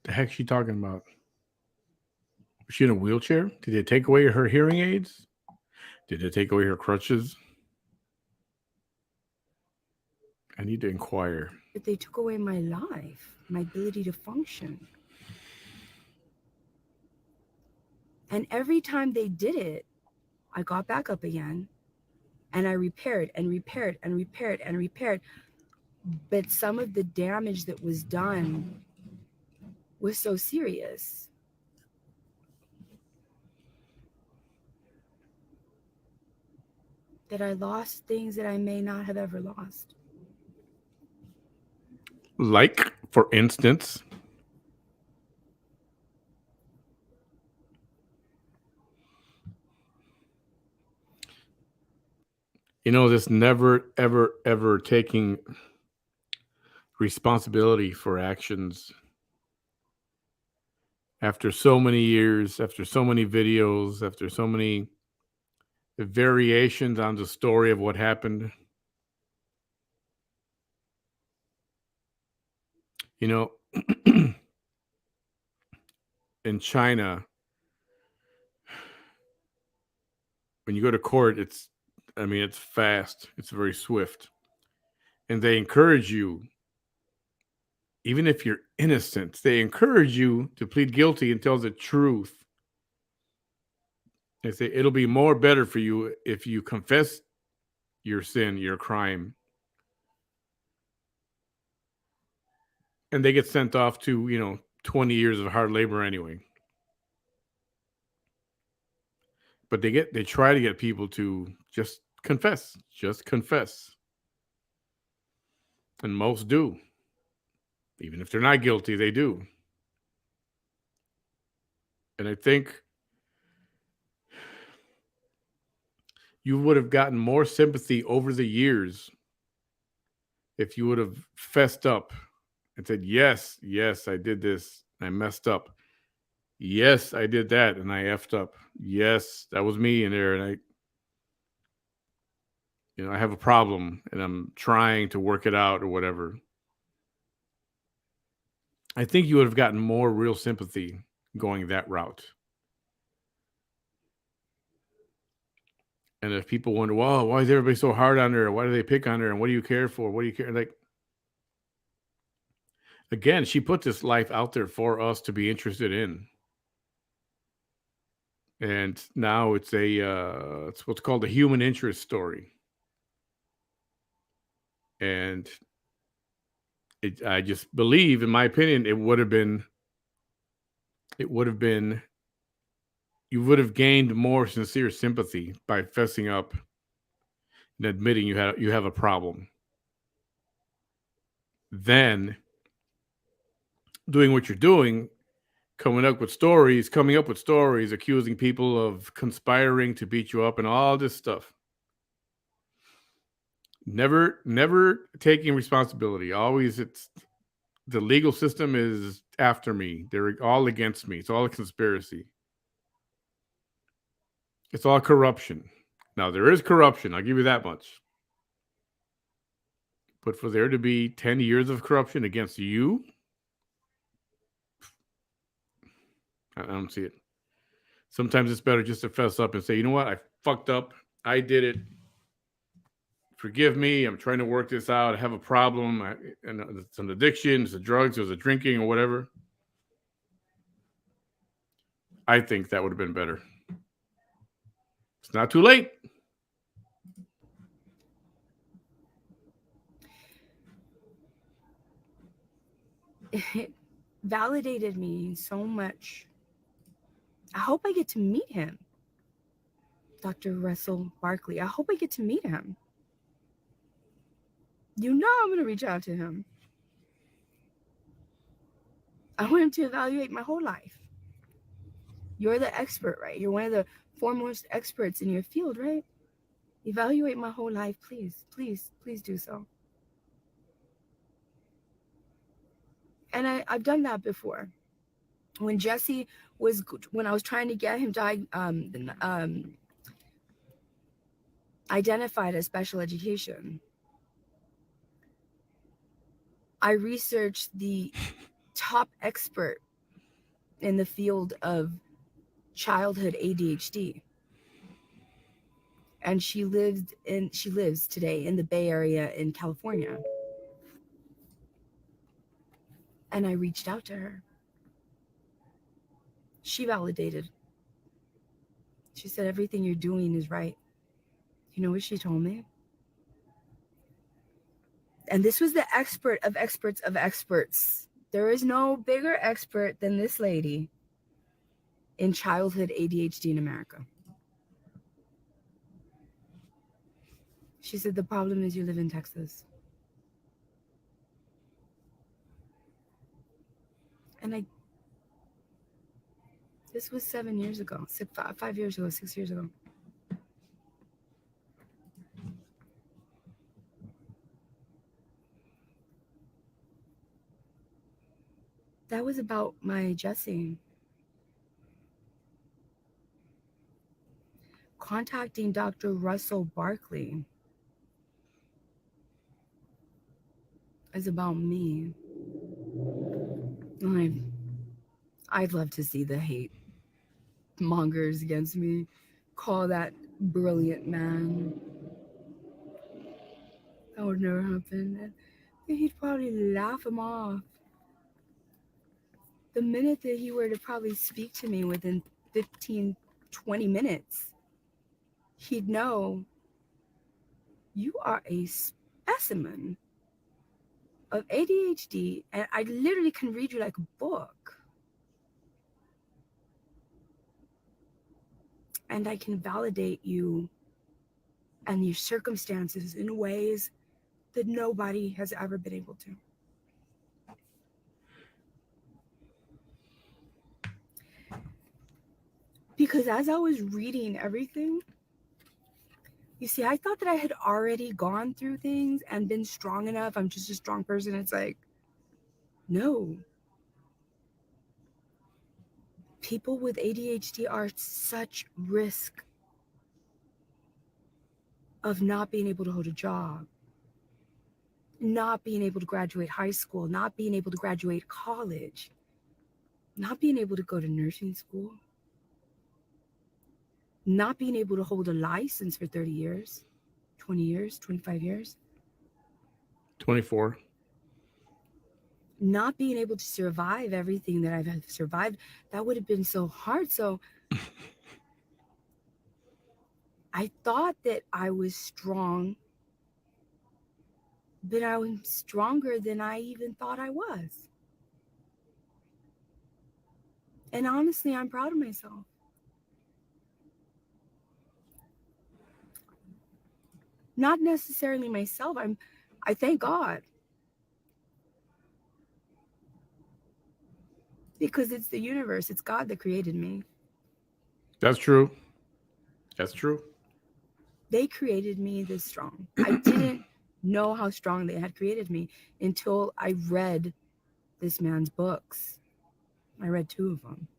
The heck's she talking about? Was she in a wheelchair? Did they take away her hearing aids? Did they take away her crutches? I need to inquire. But they took away my life, my ability to function. And every time they did it, I got back up again and I repaired and repaired and repaired and repaired. But some of the damage that was done was so serious that I lost things that I may not have ever lost. Like, for instance, this never, ever, ever taking responsibility for actions. After so many years, after so many videos, after so many variations on the story of what happened. In China, when you go to court, it's fast. It's very swift. And they encourage you, even if you're innocent, they encourage you to plead guilty and tell the truth. They say it'll be more better for you if you confess your sin, your crime. And they get sent off to, 20 years of hard labor anyway. But they try to get people to just confess. And most do. Even if they're not guilty, they do. And I think you would have gotten more sympathy over the years if you would have fessed up and said, yes, I did this. I messed up. Yes, I did that and I effed up. Yes, that was me in there. And I have a problem and I'm trying to work it out or whatever. I think you would have gotten more real sympathy going that route. And if people wonder, well, why is everybody so hard on her? Why do they pick on her? And what do you care for? What do you care? Like, again, she put this life out there for us to be interested in. And now it's it's what's called a human interest story. And I just believe, in my opinion, you would have gained more sincere sympathy by fessing up and admitting you have a problem than doing what you're doing, coming up with stories, accusing people of conspiring to beat you up and all this stuff. Never taking responsibility. Always the legal system is after me. They're all against me. It's all a conspiracy. It's all corruption. Now, there is corruption. I'll give you that much. But for there to be 10 years of corruption against you, I don't see it. Sometimes it's better just to fess up and say, you know what? I fucked up. I did it. Forgive me. I'm trying to work this out. I have a problem. And it's an addiction. It's a drugs. It's a drinking or whatever. I think that would have been better. It's not too late. it validated me so much. I hope I get to meet him. Dr. Russell Barkley. I hope I get to meet him. You know I'm going to reach out to him. I want him to evaluate my whole life. You're the expert, right? You're one of the foremost experts in your field, right? Evaluate my whole life, please. Please, please do so. And I've done that before. When I was trying to get him identified as special education, I researched the top expert in the field of childhood ADHD. And she lives today in the Bay Area in California. And I reached out to her. She validated. She said, everything you're doing is right. You know what she told me? And this was the expert of experts of experts. There is no bigger expert than this lady in childhood ADHD in America. She said, the problem is you live in Texas. And this was 7 years ago, 5 years ago, 6 years ago. That was about my Jesse. Contacting Dr. Russell Barkley is about me. I'd love to see the hate mongers against me call that brilliant man. That would never happen. He'd probably laugh him off. The minute that he were to probably speak to me within 15, 20 minutes, he'd know you are a specimen of ADHD, and I literally can read you like a book. And I can validate you and your circumstances in ways that nobody has ever been able to. Because as I was reading everything, you see, I thought that I had already gone through things and been strong enough. I'm just a strong person. It's like, no. People with ADHD are at such risk of not being able to hold a job, not being able to graduate high school, not being able to graduate college, not being able to go to nursing school, not being able to hold a license for 30 years, 20 years, 25 years. 24. Not being able to survive everything that I've survived, that would have been so hard. So I thought that I was strong, but I was stronger than I even thought I was. And honestly, I'm proud of myself. Not necessarily myself. I thank God. Because it's the universe, it's God that created me. That's true. That's true. They created me this strong. I didn't know how strong they had created me until I read this man's books. I read 2 of them.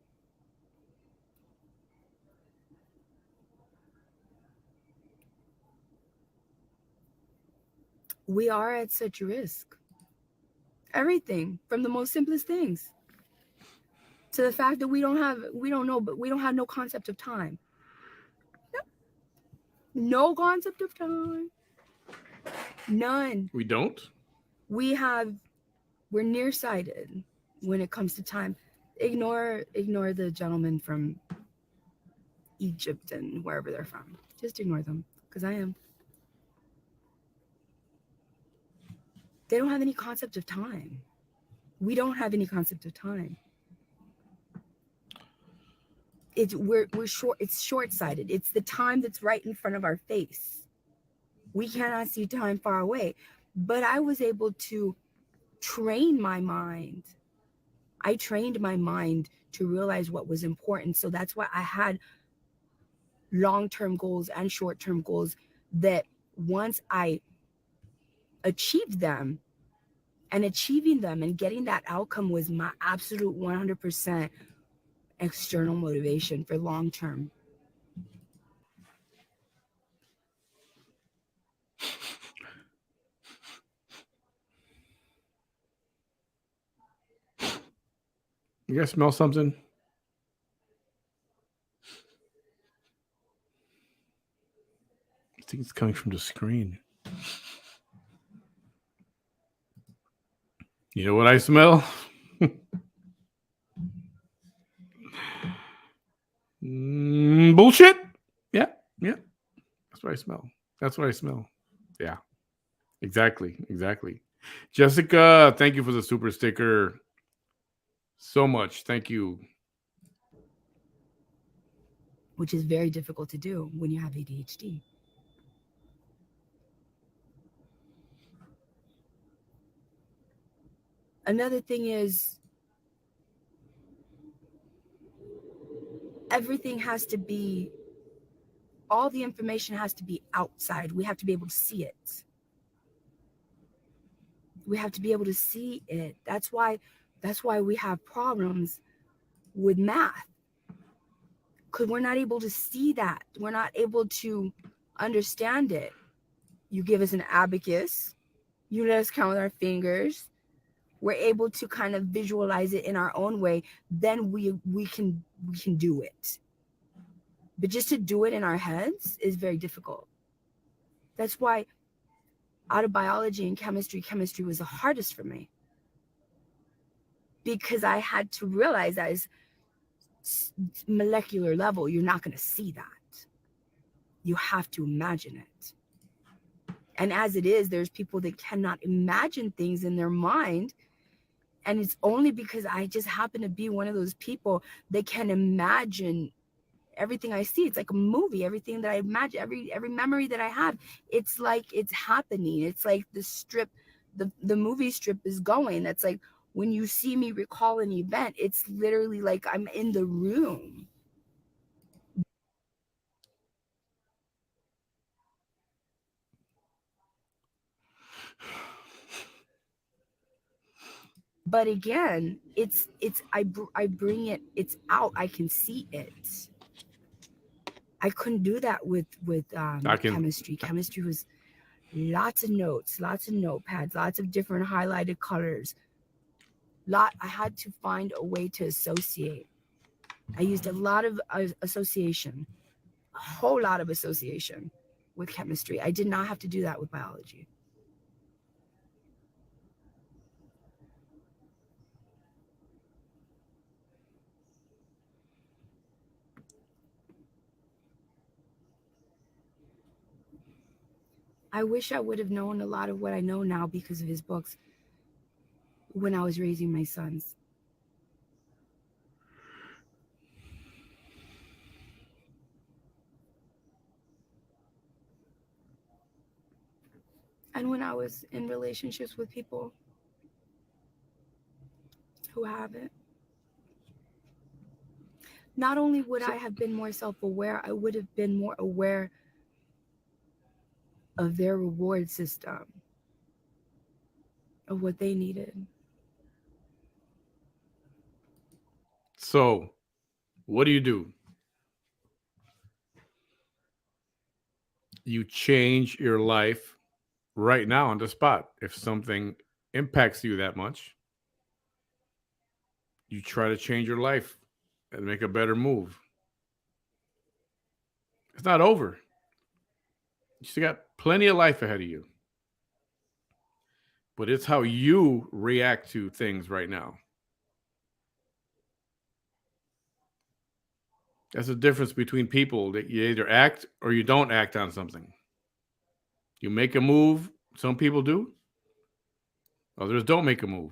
We are at such risk. Everything from the most simplest things to the fact that we don't have no concept of time. No concept of time. None. We don't? We're nearsighted when it comes to time. Ignore the gentleman from Egypt and wherever they're from. Just ignore them, because I am. They don't have any concept of time. We don't have any concept of time. We're short. It's short-sighted. It's the time that's right in front of our face. We cannot see time far away. But I was able to train my mind. I trained my mind to realize what was important. So that's why I had long-term goals and short-term goals that once I achieved them, and achieving them and getting that outcome was my absolute 100% external motivation for long term. You guys smell something? I think it's coming from the screen. You know what I smell? Bullshit. Yeah. That's what I smell. That's what I smell. Yeah. Exactly. Jessica, thank you for the super sticker. So much. Thank you. Which is very difficult to do when you have ADHD. Another thing is everything has to be, all the information has to be outside. We have to be able to see it. We have to be able to see it. That's why we have problems with math. Because we're not able to see that. We're not able to understand it. You give us an abacus, you let us count with our fingers, we're able to kind of visualize it in our own way, then we can do it. But just to do it in our heads is very difficult. That's why out of biology and chemistry was the hardest for me, because I had to realize that is molecular level. You're not going to see that. You have to imagine it. And as it is, there's people that cannot imagine things in their mind. And it's only because I just happen to be one of those people that can imagine everything I see. It's like a movie. Everything that I imagine, every memory that I have, it's like it's happening. It's like the strip, the movie strip is going. That's like when you see me recall an event, it's literally like I'm in the room. But again, I bring it, it's out. I can see it. I couldn't do that with chemistry. Chemistry was lots of notes, lots of notepads, lots of different highlighted colors. I had to find a way to associate. I used a lot of association, a whole lot of association with chemistry. I did not have to do that with biology. I wish I would have known a lot of what I know now because of his books when I was raising my sons. And when I was in relationships with people who have it, not only would I have been more self-aware, I would have been more aware of their reward system, of what they needed. So, what do? You change your life right now on the spot. If something impacts you that much, you try to change your life and make a better move. It's not over. You still got plenty of life ahead of you. But it's how you react to things right now. That's the difference between people, that you either act or you don't act on something. You make a move, some people do. Others don't make a move.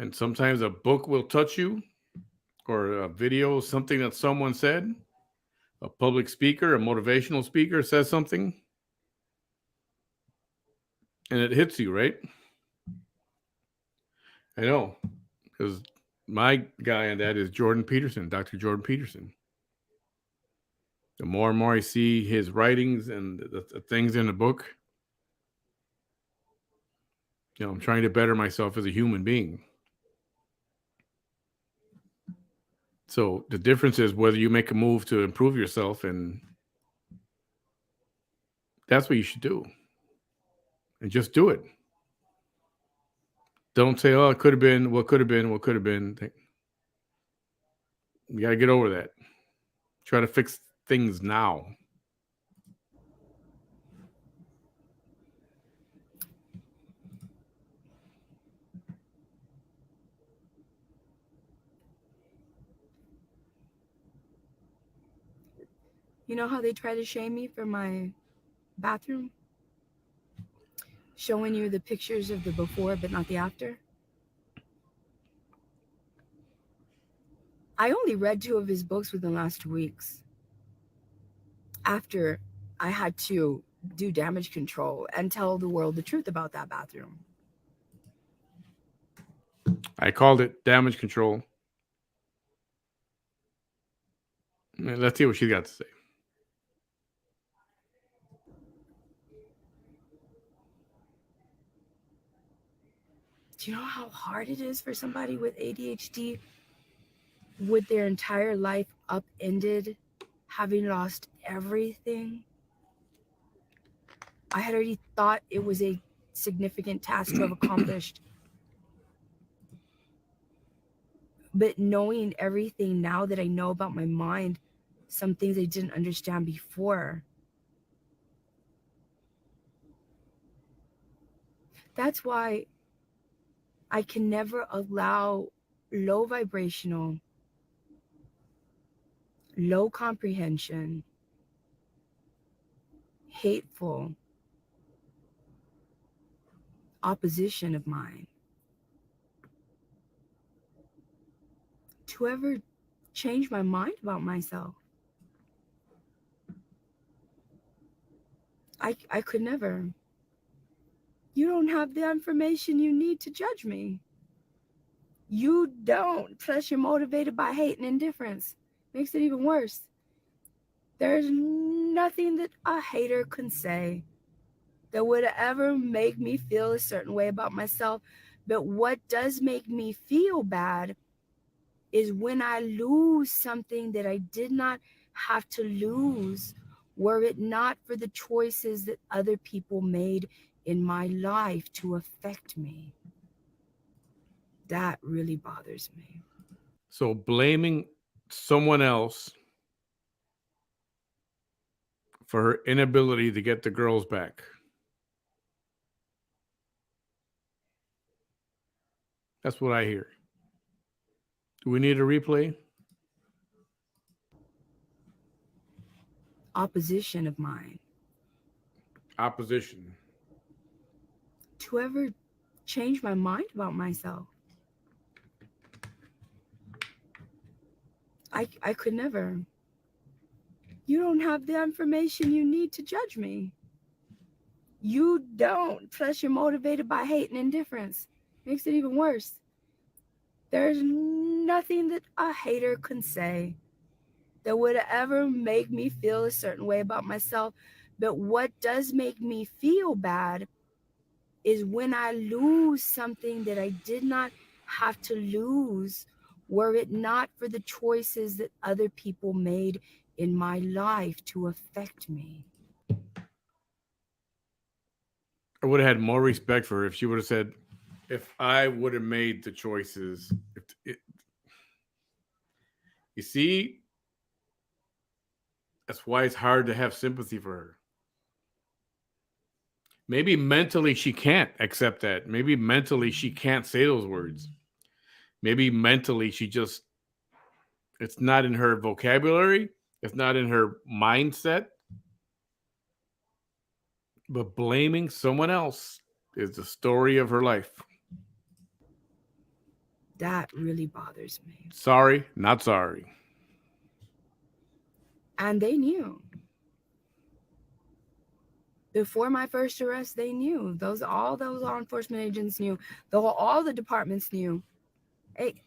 And sometimes a book will touch you, or a video, something that someone said, a public speaker, a motivational speaker says something, and it hits you, right? I know, because my guy on that is Jordan Peterson, Dr. Jordan Peterson. The more and more I see his writings and the things in the book, I'm trying to better myself as a human being. So the difference is whether you make a move to improve yourself, and that's what you should do. And just do it. Don't say, oh, it could have been, what could have been, what could have been. You got to get over that. Try to fix things now. You know how they try to shame me for my bathroom? Showing you the pictures of the before but not the after? I only read 2 of his books within the last 2 weeks. After I had to do damage control and tell the world the truth about that bathroom. I called it damage control. Let's see what she's got to say. Do you know how hard it is for somebody with ADHD with their entire life upended, having lost everything? I had already thought it was a significant task to have accomplished. But knowing everything now that I know about my mind, some things I didn't understand before. That's why I can never allow low vibrational, low comprehension, hateful opposition of mine to ever change my mind about myself. I could never. You don't have the information you need to judge me. You don't. Plus, you're motivated by hate and indifference. Makes it even worse. There's nothing that a hater can say that would ever make me feel a certain way about myself. But what does make me feel bad is when I lose something that I did not have to lose, were it not for the choices that other people made in my life to affect me. That really bothers me. So blaming someone else for her inability to get the girls back. That's what I hear. Do we need a replay? Opposition of mine Opposition. to ever change my mind about myself. I could never. You don't have the information you need to judge me. You don't. Plus, you're motivated by hate and indifference. Makes it even worse. There's nothing that a hater can say that would ever make me feel a certain way about myself. But what does make me feel bad is when I lose something that I did not have to lose, were it not for the choices that other people made in my life to affect me. I would have had more respect for her if she would have said, if I would have made the choices. You see, that's why it's hard to have sympathy for her. Maybe mentally she can't accept that. Maybe mentally she can't say those words. Maybe mentally it's not in her vocabulary. It's not in her mindset. But blaming someone else is the story of her life. That really bothers me. Sorry, not sorry. And they knew. Before my first arrest, they knew. All those law enforcement agents knew. All the departments knew. Hey,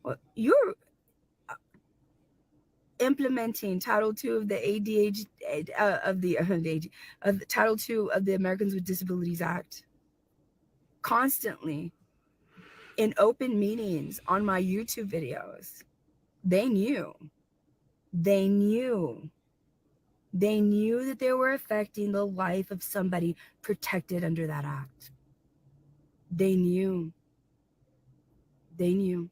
well, you're implementing Title II of the ADHD of the Title II of the Americans with Disabilities Act constantly in open meetings on my YouTube videos. They knew. They knew. They knew that they were affecting the life of somebody protected under that act. They knew. They knew.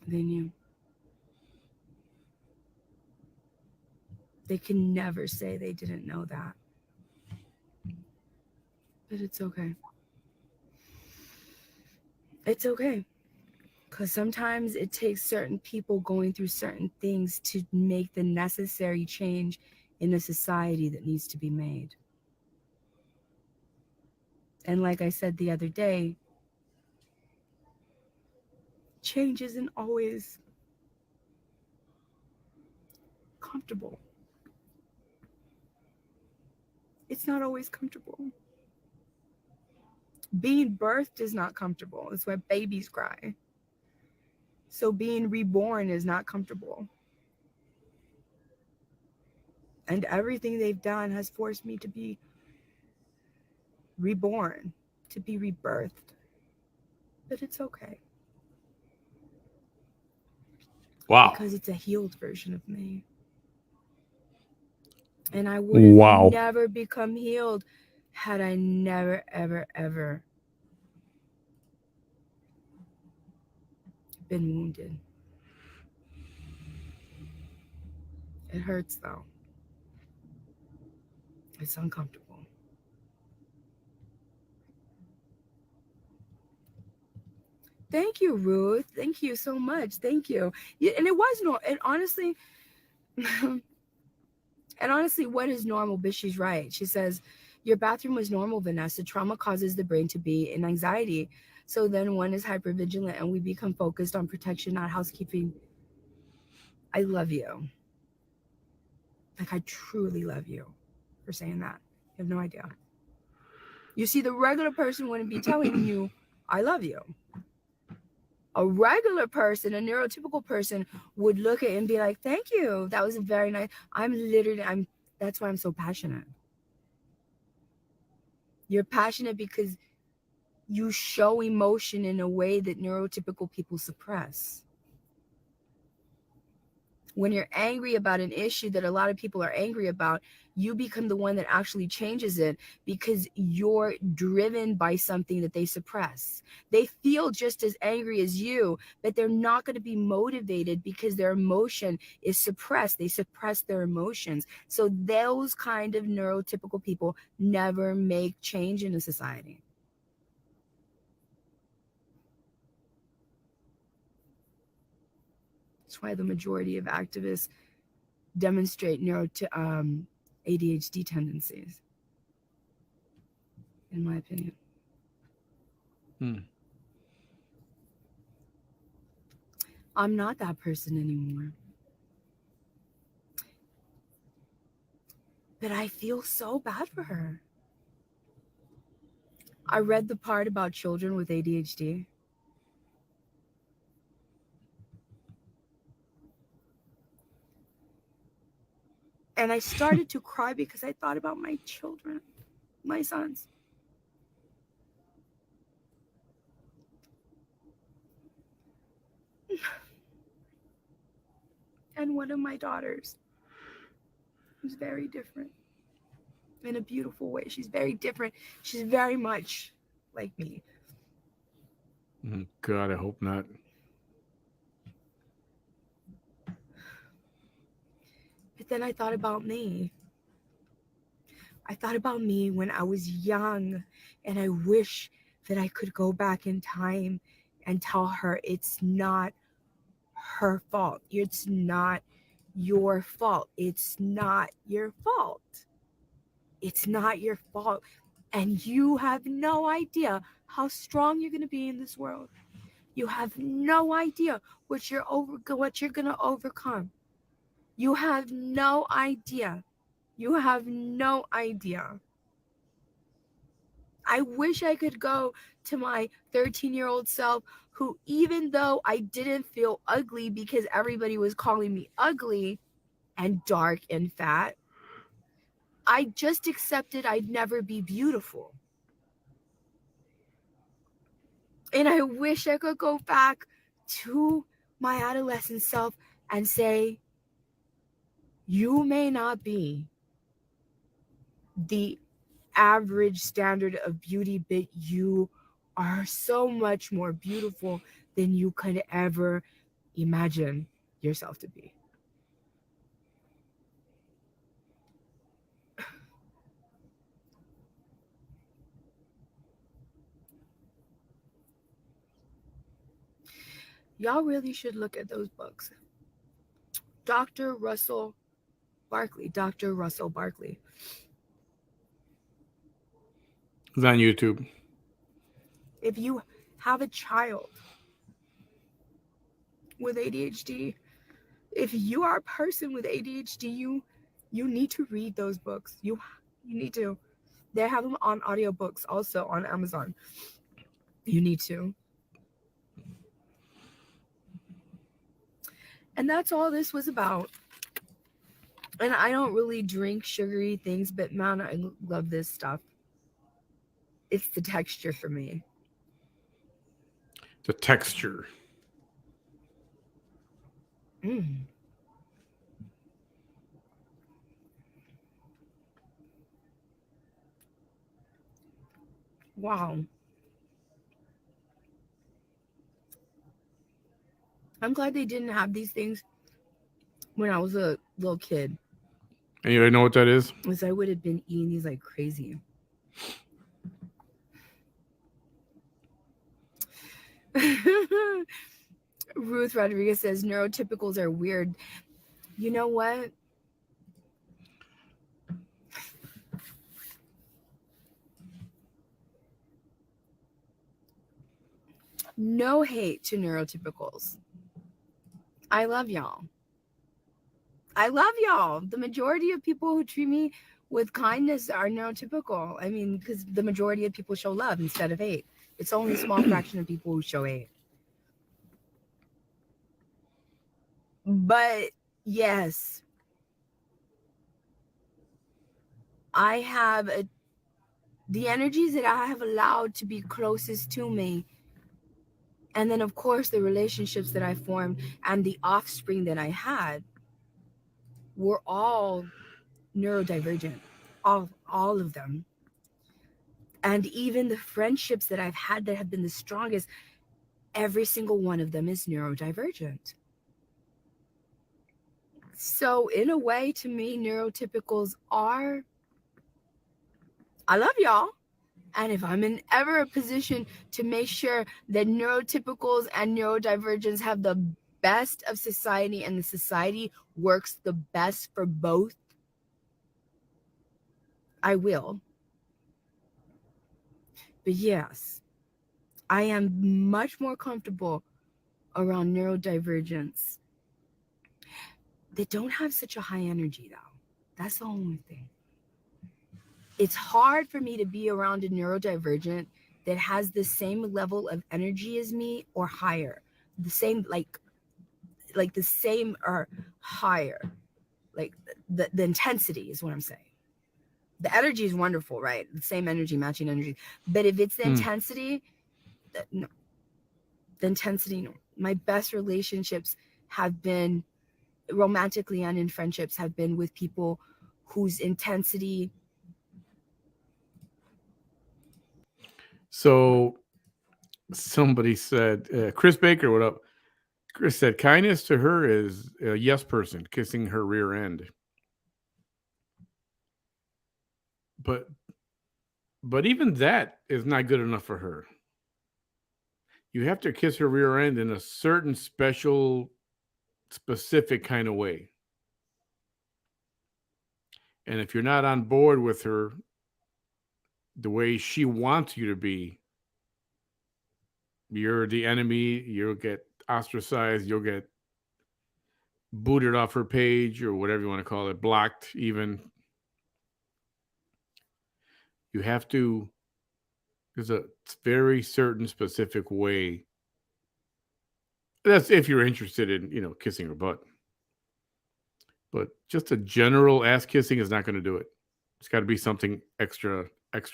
They knew. They can never say they didn't know that. But it's okay. It's okay. Because sometimes it takes certain people going through certain things to make the necessary change in a society that needs to be made. And like I said the other day, change isn't always comfortable. It's not always comfortable. Being birthed is not comfortable. It's why babies cry. So being reborn is not comfortable. And everything they've done has forced me to be reborn, to be rebirthed. But it's okay. Wow. Because it's a healed version of me. And I would have never become healed had I never, ever, ever been wounded. It hurts though. It's uncomfortable. Thank you, Ruth. Thank you so much. Thank you. Yeah, and it was no. And honestly, what is normal? But she's right. She says, your bathroom was normal, Vanessa. Trauma causes the brain to be in anxiety. So then one is hypervigilant and we become focused on protection, not housekeeping. I love you. Like, I truly love you for saying that. You have no idea. You see, the regular person wouldn't be telling you, I love you. A regular person, a neurotypical person, would look at it and be like, thank you. That was very nice. That's why I'm so passionate. You're passionate because you show emotion in a way that neurotypical people suppress. When you're angry about an issue that a lot of people are angry about, you become the one that actually changes it because you're driven by something that they suppress. They feel just as angry as you, but they're not going to be motivated because their emotion is suppressed. They suppress their emotions. So those kind of neurotypical people never make change in a society. That's why the majority of activists demonstrate ADHD tendencies, in my opinion. I'm not that person anymore. But I feel so bad for her. I read the part about children with ADHD. And I started to cry because I thought about my children, my sons. And one of my daughters who's very different in a beautiful way. She's very different. She's very much like me. God, I hope not. But then I thought about me. I thought about me when I was young, and I wish that I could go back in time and tell her it's not her fault. It's not your fault. It's not your fault. It's not your fault. And you have no idea how strong you're going to be in this world. You have no idea what you're going to overcome. You have no idea. You have no idea. I wish I could go to my 13-year-old self who, even though I didn't feel ugly because everybody was calling me ugly and dark and fat, I just accepted I'd never be beautiful. And I wish I could go back to my adolescent self and say, you may not be the average standard of beauty, but you are so much more beautiful than you could ever imagine yourself to be. Y'all really should look at those books. Dr. Russell Barkley. It's on YouTube. If you have a child with ADHD, if you are a person with ADHD, you need to read those books. You need to. They have them on audiobooks also on Amazon. You need to. And that's all this was about. And I don't really drink sugary things, but man, I love this stuff. It's the texture for me. The texture. Mm. Wow. I'm glad they didn't have these things when I was a little kid. Anybody know what that is? Because I would have been eating these like crazy. Ruth Rodriguez says neurotypicals are weird. You know what? No hate to neurotypicals. I love y'all. The majority of people who treat me with kindness are neurotypical. I mean, because the majority of people show love instead of hate. It's only a small fraction of people who show hate. But yes, I have the energies that I have allowed to be closest to me. And then, of course, the relationships that I formed and the offspring that I had were all neurodivergent. All of them. And even the friendships that I've had that have been the strongest, every single one of them is neurodivergent. So in a way, to me, neurotypicals are, I love y'all. And if I'm in ever a position to make sure that neurotypicals and neurodivergents have the best of society and the society works the best for both, I will. But yes, I am much more comfortable around neurodivergence. They don't have such a high energy, though. That's the only thing. It's hard for me to be around a neurodivergent that has the same level of energy as me or higher. The same, like the same or higher. Like the intensity is what I'm saying. The energy is wonderful, right? The same energy, matching energy. But if it's the intensity, no. The intensity, no. My best relationships have been romantically and in friendships have been with people whose intensity. So somebody said, Chris Baker, what up? Chris said, kindness to her is a yes person kissing her rear end. But even that is not good enough for her. You have to kiss her rear end in a certain special, specific kind of way. And if you're not on board with her the way she wants you to be, you're the enemy. You'll get ostracized. You'll get booted off her page or whatever you want to call it, blocked even. You have to, there's a very certain specific way. That's if you're interested in, kissing her butt. But just a general ass kissing is not going to do it. It's got to be something extra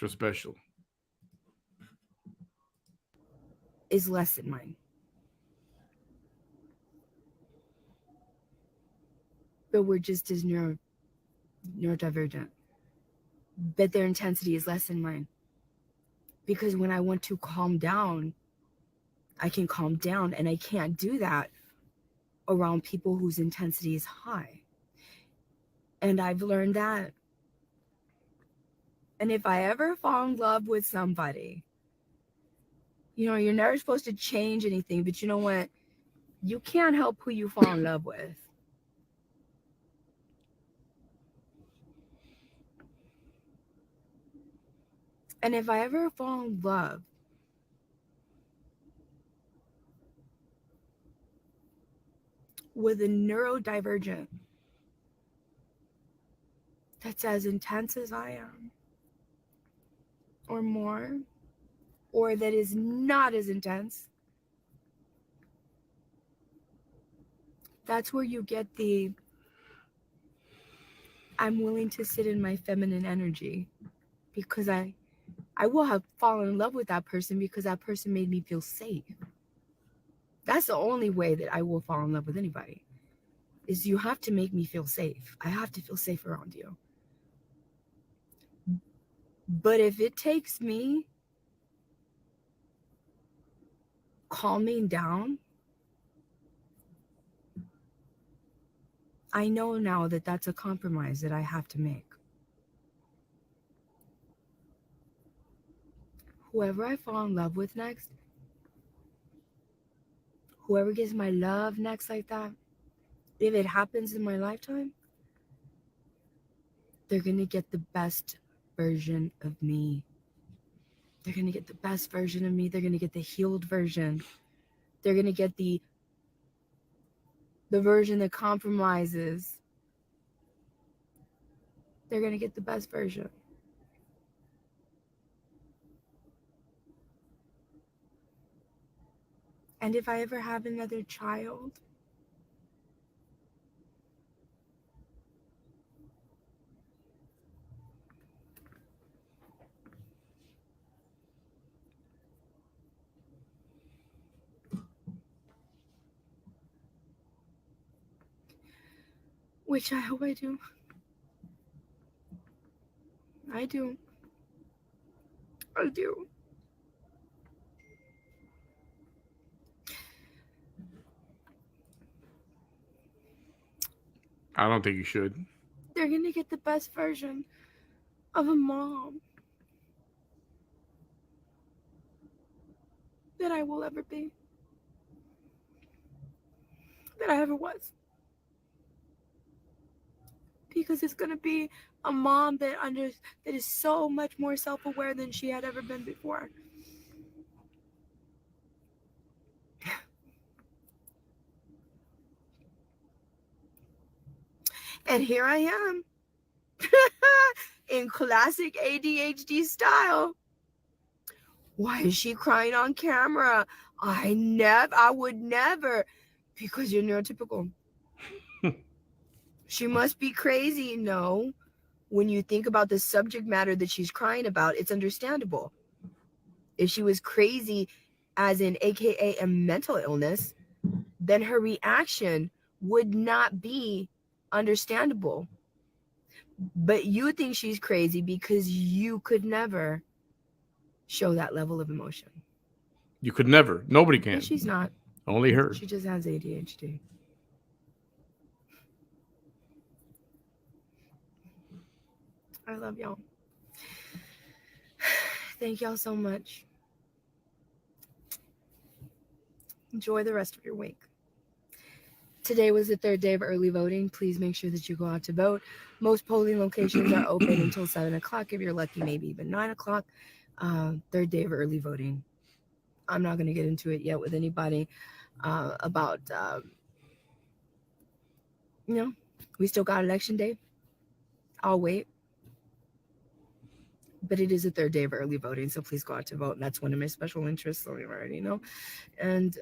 special. Is less than mine. But we're just as neurodivergent. But their intensity is less than mine. Because when I want to calm down, I can calm down, and I can't do that around people whose intensity is high. And I've learned that. And if I ever fall in love with somebody, you're never supposed to change anything, but you know what? You can't help who you fall in love with. And if I ever fall in love with a neurodivergent that's as intense as I am, or more, or that is not as intense, that's where you get the I'm willing to sit in my feminine energy, because I will have fallen in love with that person because that person made me feel safe. That's the only way that I will fall in love with anybody, is you have to make me feel safe. I have to feel safe around you. But if it takes me calming down, I know now that that's a compromise that I have to make. Whoever I fall in love with next, whoever gets my love next like that, if it happens in my lifetime, they're going to get the best version of me. They're going to get the best version of me. They're going to get the healed version. They're going to get the version that compromises. They're going to get the best version. And if I ever have another child, which I hope I do. I do. I do. I don't think you should. They're going to get the best version of a mom that I will ever be. That I ever was. Because it's going to be a mom that is so much more self-aware than she had ever been before. And here I am in classic ADHD style. Why is she crying on camera? I would never. Because you're neurotypical. She must be crazy. No. When you think about the subject matter that she's crying about, it's understandable. If she was crazy, as in AKA a mental illness, then her reaction would not be understandable. But you think she's crazy because you could never show that level of emotion. You could never. Nobody can. But she's not. Only her. She just has ADHD. I love y'all. Thank y'all so much. Enjoy the rest of your week. Today was the third day of early voting. Please make sure that you go out to vote. Most polling locations are open until 7 o'clock. If you're lucky, maybe even 9 o'clock. Third day of early voting. I'm not going to get into it yet with anybody about, we still got election day. I'll wait. But it is the third day of early voting, so please go out to vote. And that's one of my special interests, so you already know. And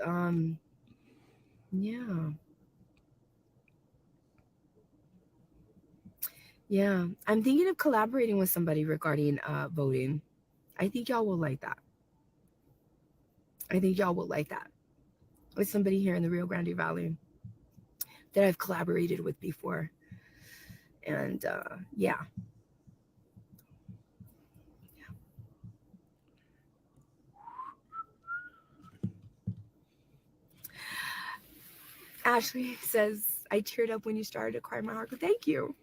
yeah, I'm thinking of collaborating with somebody regarding voting. I think y'all will like that. With somebody here in the Rio Grande Valley that I've collaborated with before. And yeah. Ashley says, I teared up when you started to cry my heart. Thank you.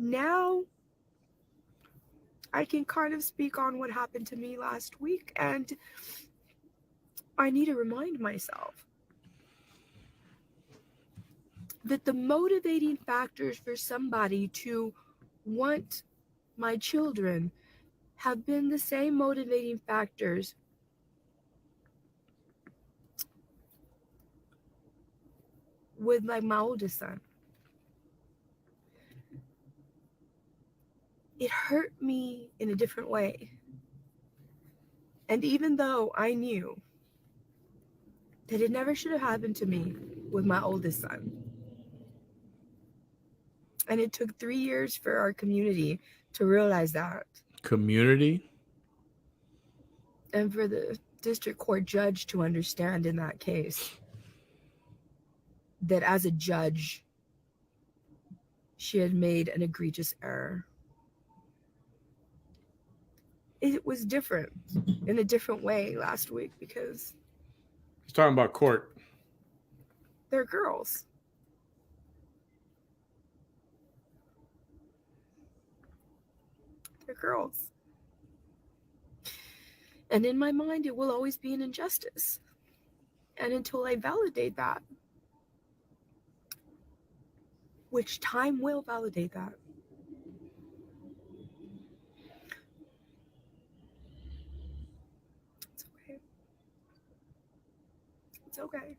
Now I can kind of speak on what happened to me last week, and I need to remind myself that the motivating factors for somebody to want my children have been the same motivating factors with like my oldest son. It hurt me in a different way. And even though I knew that it never should have happened to me with my oldest son, and it took 3 years for our community to realize that. Community? And for the district court judge to understand in that case that as a judge, she had made an egregious error. It was different in a different way last week because He's talking about court. they're girls. They're girls. And in my mind, it will always be an injustice. And until I validate that, which time will validate that, it's okay. It's okay.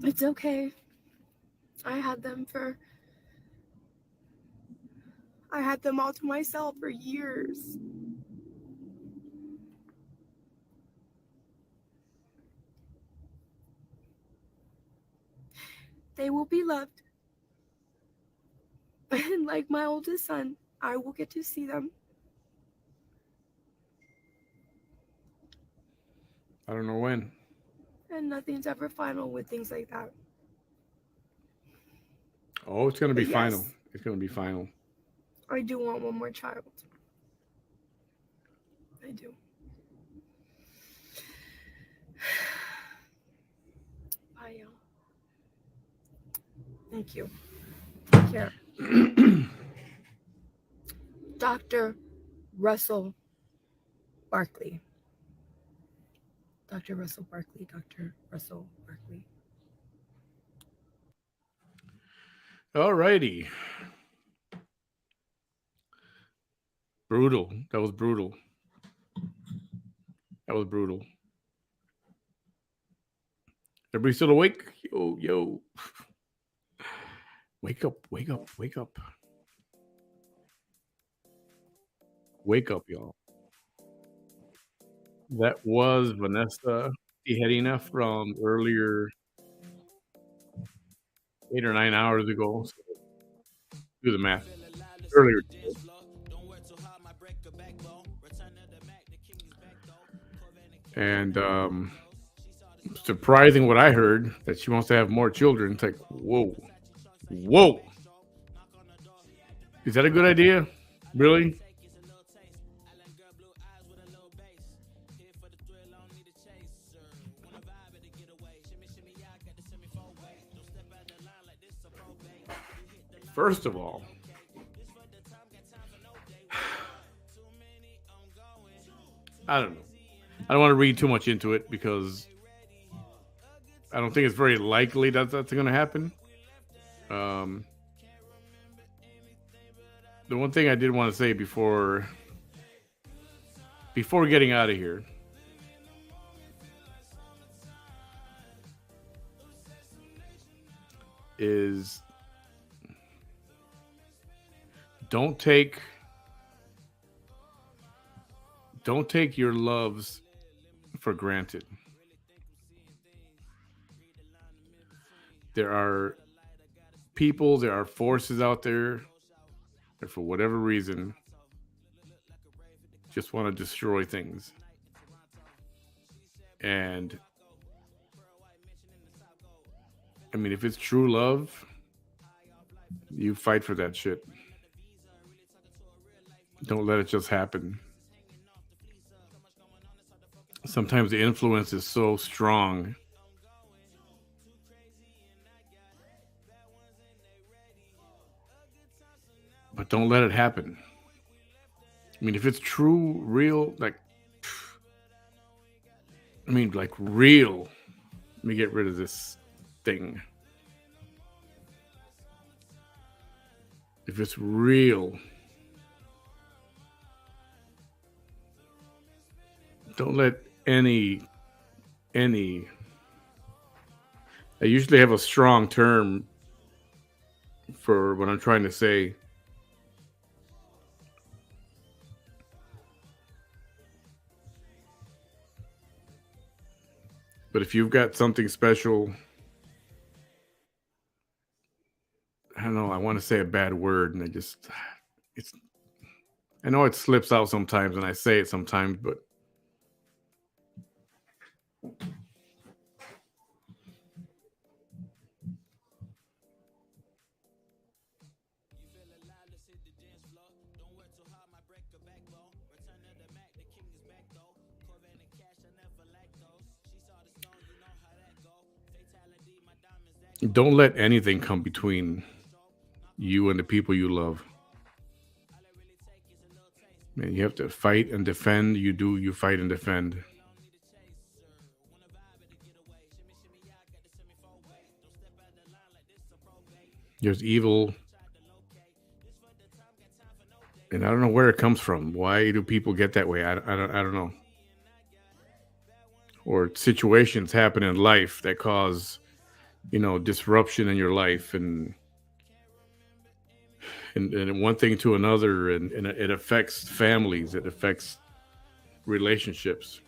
It's okay. I had them all to myself for years. They will be loved. And like my oldest son, I will get to see them. I don't know when. And nothing's ever final with things like that. Oh, it's going to be But final. yes. It's going to be final. I do want one more child. I do. Bye, y'all. Thank you. Take care. Dr. Russell Barkley. Dr. Russell Barkley. Dr. Russell Barkley. All righty. Brutal. That was brutal. That was brutal. Everybody still awake? Yo. Wake up, wake up, wake up. Wake up, y'all. That was Vanessa Tijerina from earlier, 8 or 9 hours ago. So do the math. Earlier today. And surprising what I heard, that she wants to have more children. It's like, whoa. Is that a good idea? Really? First of all, I don't know. I don't want to read too much into it because I don't think it's very likely that that's going to happen. The one thing I did want to say before getting out of here is don't take your loves for granted. There are people, there are forces out there that for whatever reason just want to destroy things. And I mean, if it's true love, you fight for that shit. Don't let it just happen. Sometimes the influence is so strong. But don't let it happen. I mean, if it's true, real, like real. Let me get rid of this thing. If it's real, don't let any. I usually have a strong term for what I'm trying to say. But if you've got something special, I don't know, I want to say a bad word and I know it slips out sometimes and I say it sometimes, but don't let anything come between you and the people you love. Man, you have to fight and defend. You fight and defend. There's evil. And I don't know where it comes from. Why do people get that way? I don't know. Or situations happen in life that cause, disruption in your life and one thing to another, and it affects families, it affects relationships.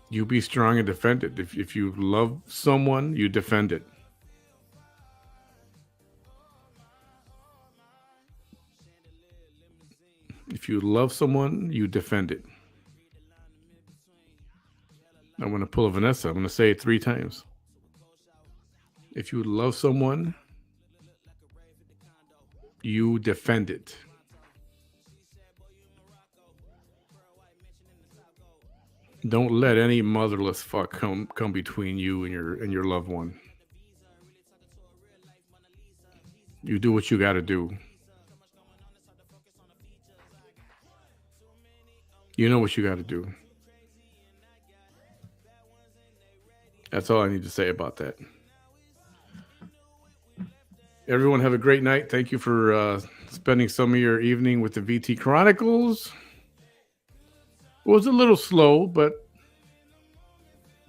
You be strong and defend it. If you love someone, you defend it. If you love someone, you defend it. I'm going to pull a Vanessa. I'm going to say it 3 times. If you love someone, you defend it. Don't let any motherless fuck come between you and your loved one. You do what you got to do. You know what you got to do. That's all I need to say about that. Everyone have a great night. Thank you for spending some of your evening with the VT Chronicles. It was a little slow, but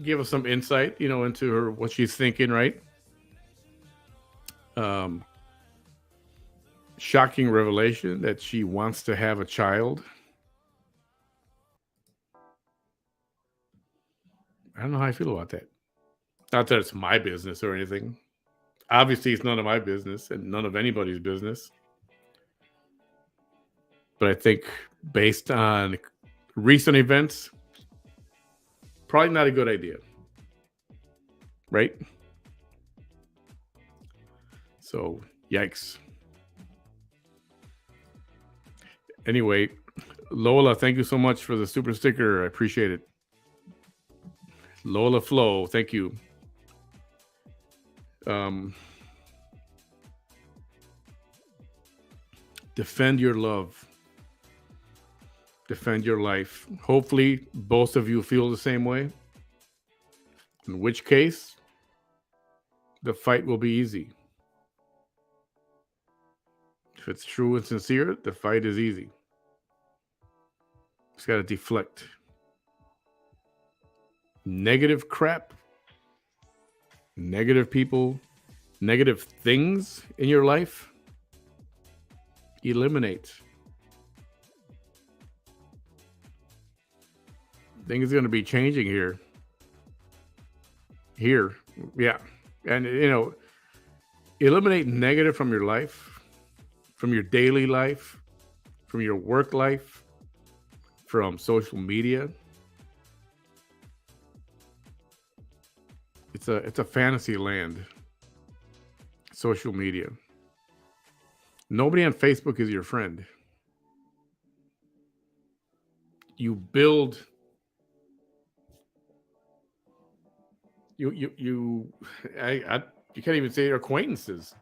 give us some insight, into what she's thinking, right? Shocking revelation that she wants to have a child. I don't know how I feel about that. Not that it's my business or anything. Obviously, it's none of my business and none of anybody's business. But I think based on recent events, probably not a good idea. Right? So, yikes. Anyway, Lola, thank you so much for the super sticker. I appreciate it. Lola Flo, thank you. Defend your love. defend your life. Hopefully, both of you feel the same way. In which case, the fight will be easy. If it's true and sincere, the fight is easy. Just got to deflect negative crap, negative people, negative things in your life. Eliminate. Things are going to be changing here. Yeah. And, eliminate negative from your life, from your daily life, from your work life, from social media. It's a fantasy land. Social media. Nobody on Facebook is your friend. You build. You can't even say acquaintances.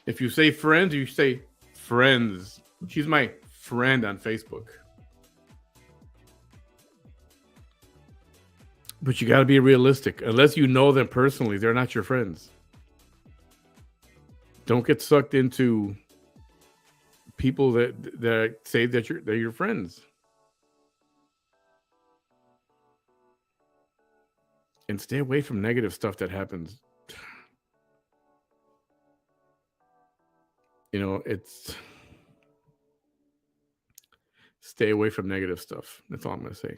If you say friends, you say friends. She's my friend on Facebook. But you got to be realistic. Unless you know them personally, they're not your friends. Don't get sucked into people that say that they're your friends. And stay away from negative stuff that happens. It's stay away from negative stuff. That's all I'm going to say.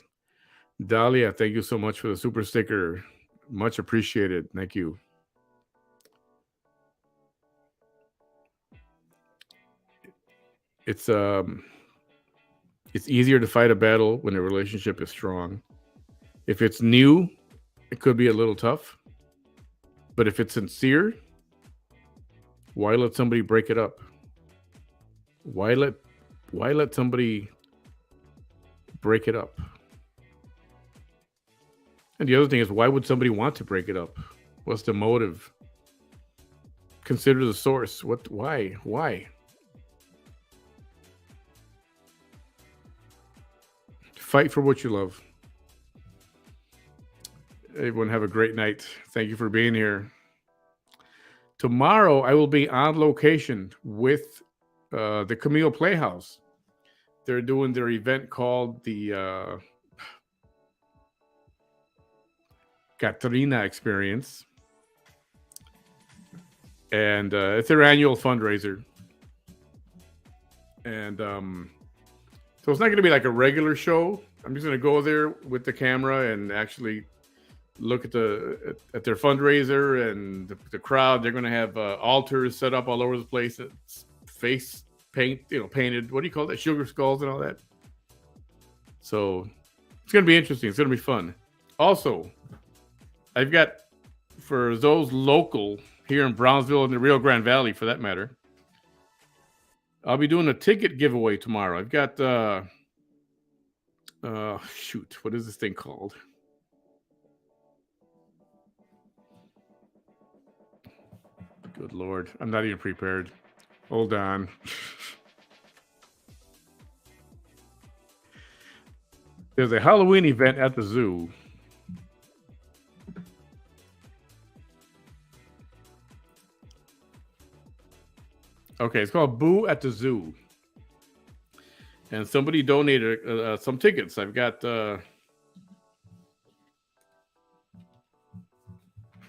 Dahlia, thank you so much for the super sticker. Much appreciated. Thank you. It's easier to fight a battle when a relationship is strong. If it's new, it could be a little tough. But if it's sincere, why let somebody break it up? Why let somebody break it up? And the other thing is, why would somebody want to break it up? What's the motive? Consider the source. Why? Fight for what you love. Everyone have a great night. Thank you for being here. Tomorrow, I will be on location with the Camille Playhouse. They're doing their event called the Catrina Experience. And it's their annual fundraiser. And so it's not going to be like a regular show. I'm just going to go there with the camera and actually look at their fundraiser and the crowd. They're going to have altars set up all over the place. It's face paint, painted. What do you call that? Sugar skulls and all that. So it's going to be interesting. It's going to be fun. Also, I've got, for those local here in Brownsville and the Rio Grande Valley, for that matter, I'll be doing a ticket giveaway tomorrow. I've got, what is this thing called? Good Lord. I'm not even prepared. Hold on. There's a Halloween event at the zoo. Okay, it's called Boo at the Zoo. And somebody donated some tickets. I've got... What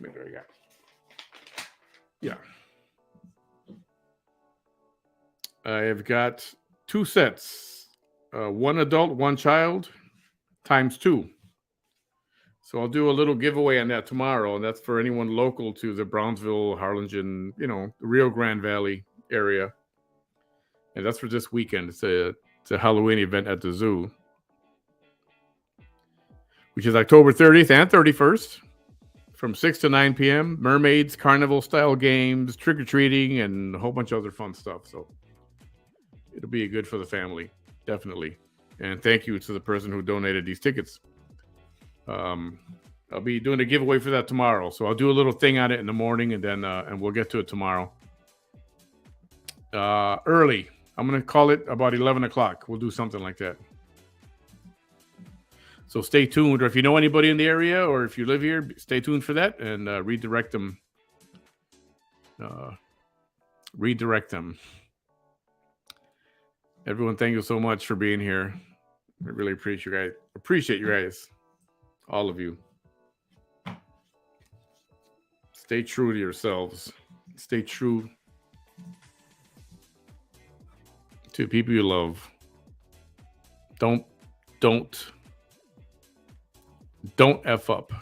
do I got? Yeah. I've got 2 sets. 1 adult, 1 child, times 2. So I'll do a little giveaway on that tomorrow, and that's for anyone local to the Brownsville, Harlingen, the Rio Grande Valley area. And that's for this weekend. It's a Halloween event at the zoo, which is October 30th and 31st from 6 to 9 p.m. Mermaids, carnival-style games, trick-or-treating, and a whole bunch of other fun stuff. So it'll be good for the family, definitely. And thank you to the person who donated these tickets. I'll be doing a giveaway for that tomorrow. So I'll do a little thing on it in the morning, and then and we'll get to it tomorrow. Early. I'm going to call it about 11 o'clock. We'll do something like that. So stay tuned. Or if you know anybody in the area or if you live here, stay tuned for that and redirect them. Redirect them. Everyone, thank you so much for being here. I really appreciate you guys. Appreciate you guys. All of you. Stay true to yourselves. Stay true to people you love. Don't F up.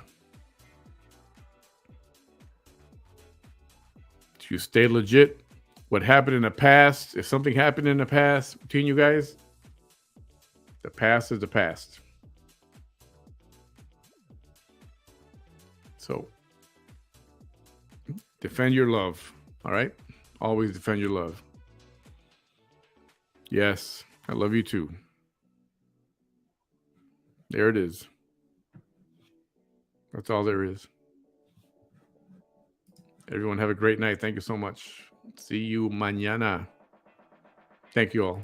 You stay legit. What happened in the past, if something happened in the past between you guys, the past is the past. So defend your love. All right? Always defend your love. Yes, I love you too. There it is. That's all there is. Everyone have a great night. Thank you so much. See you mañana. Thank you all.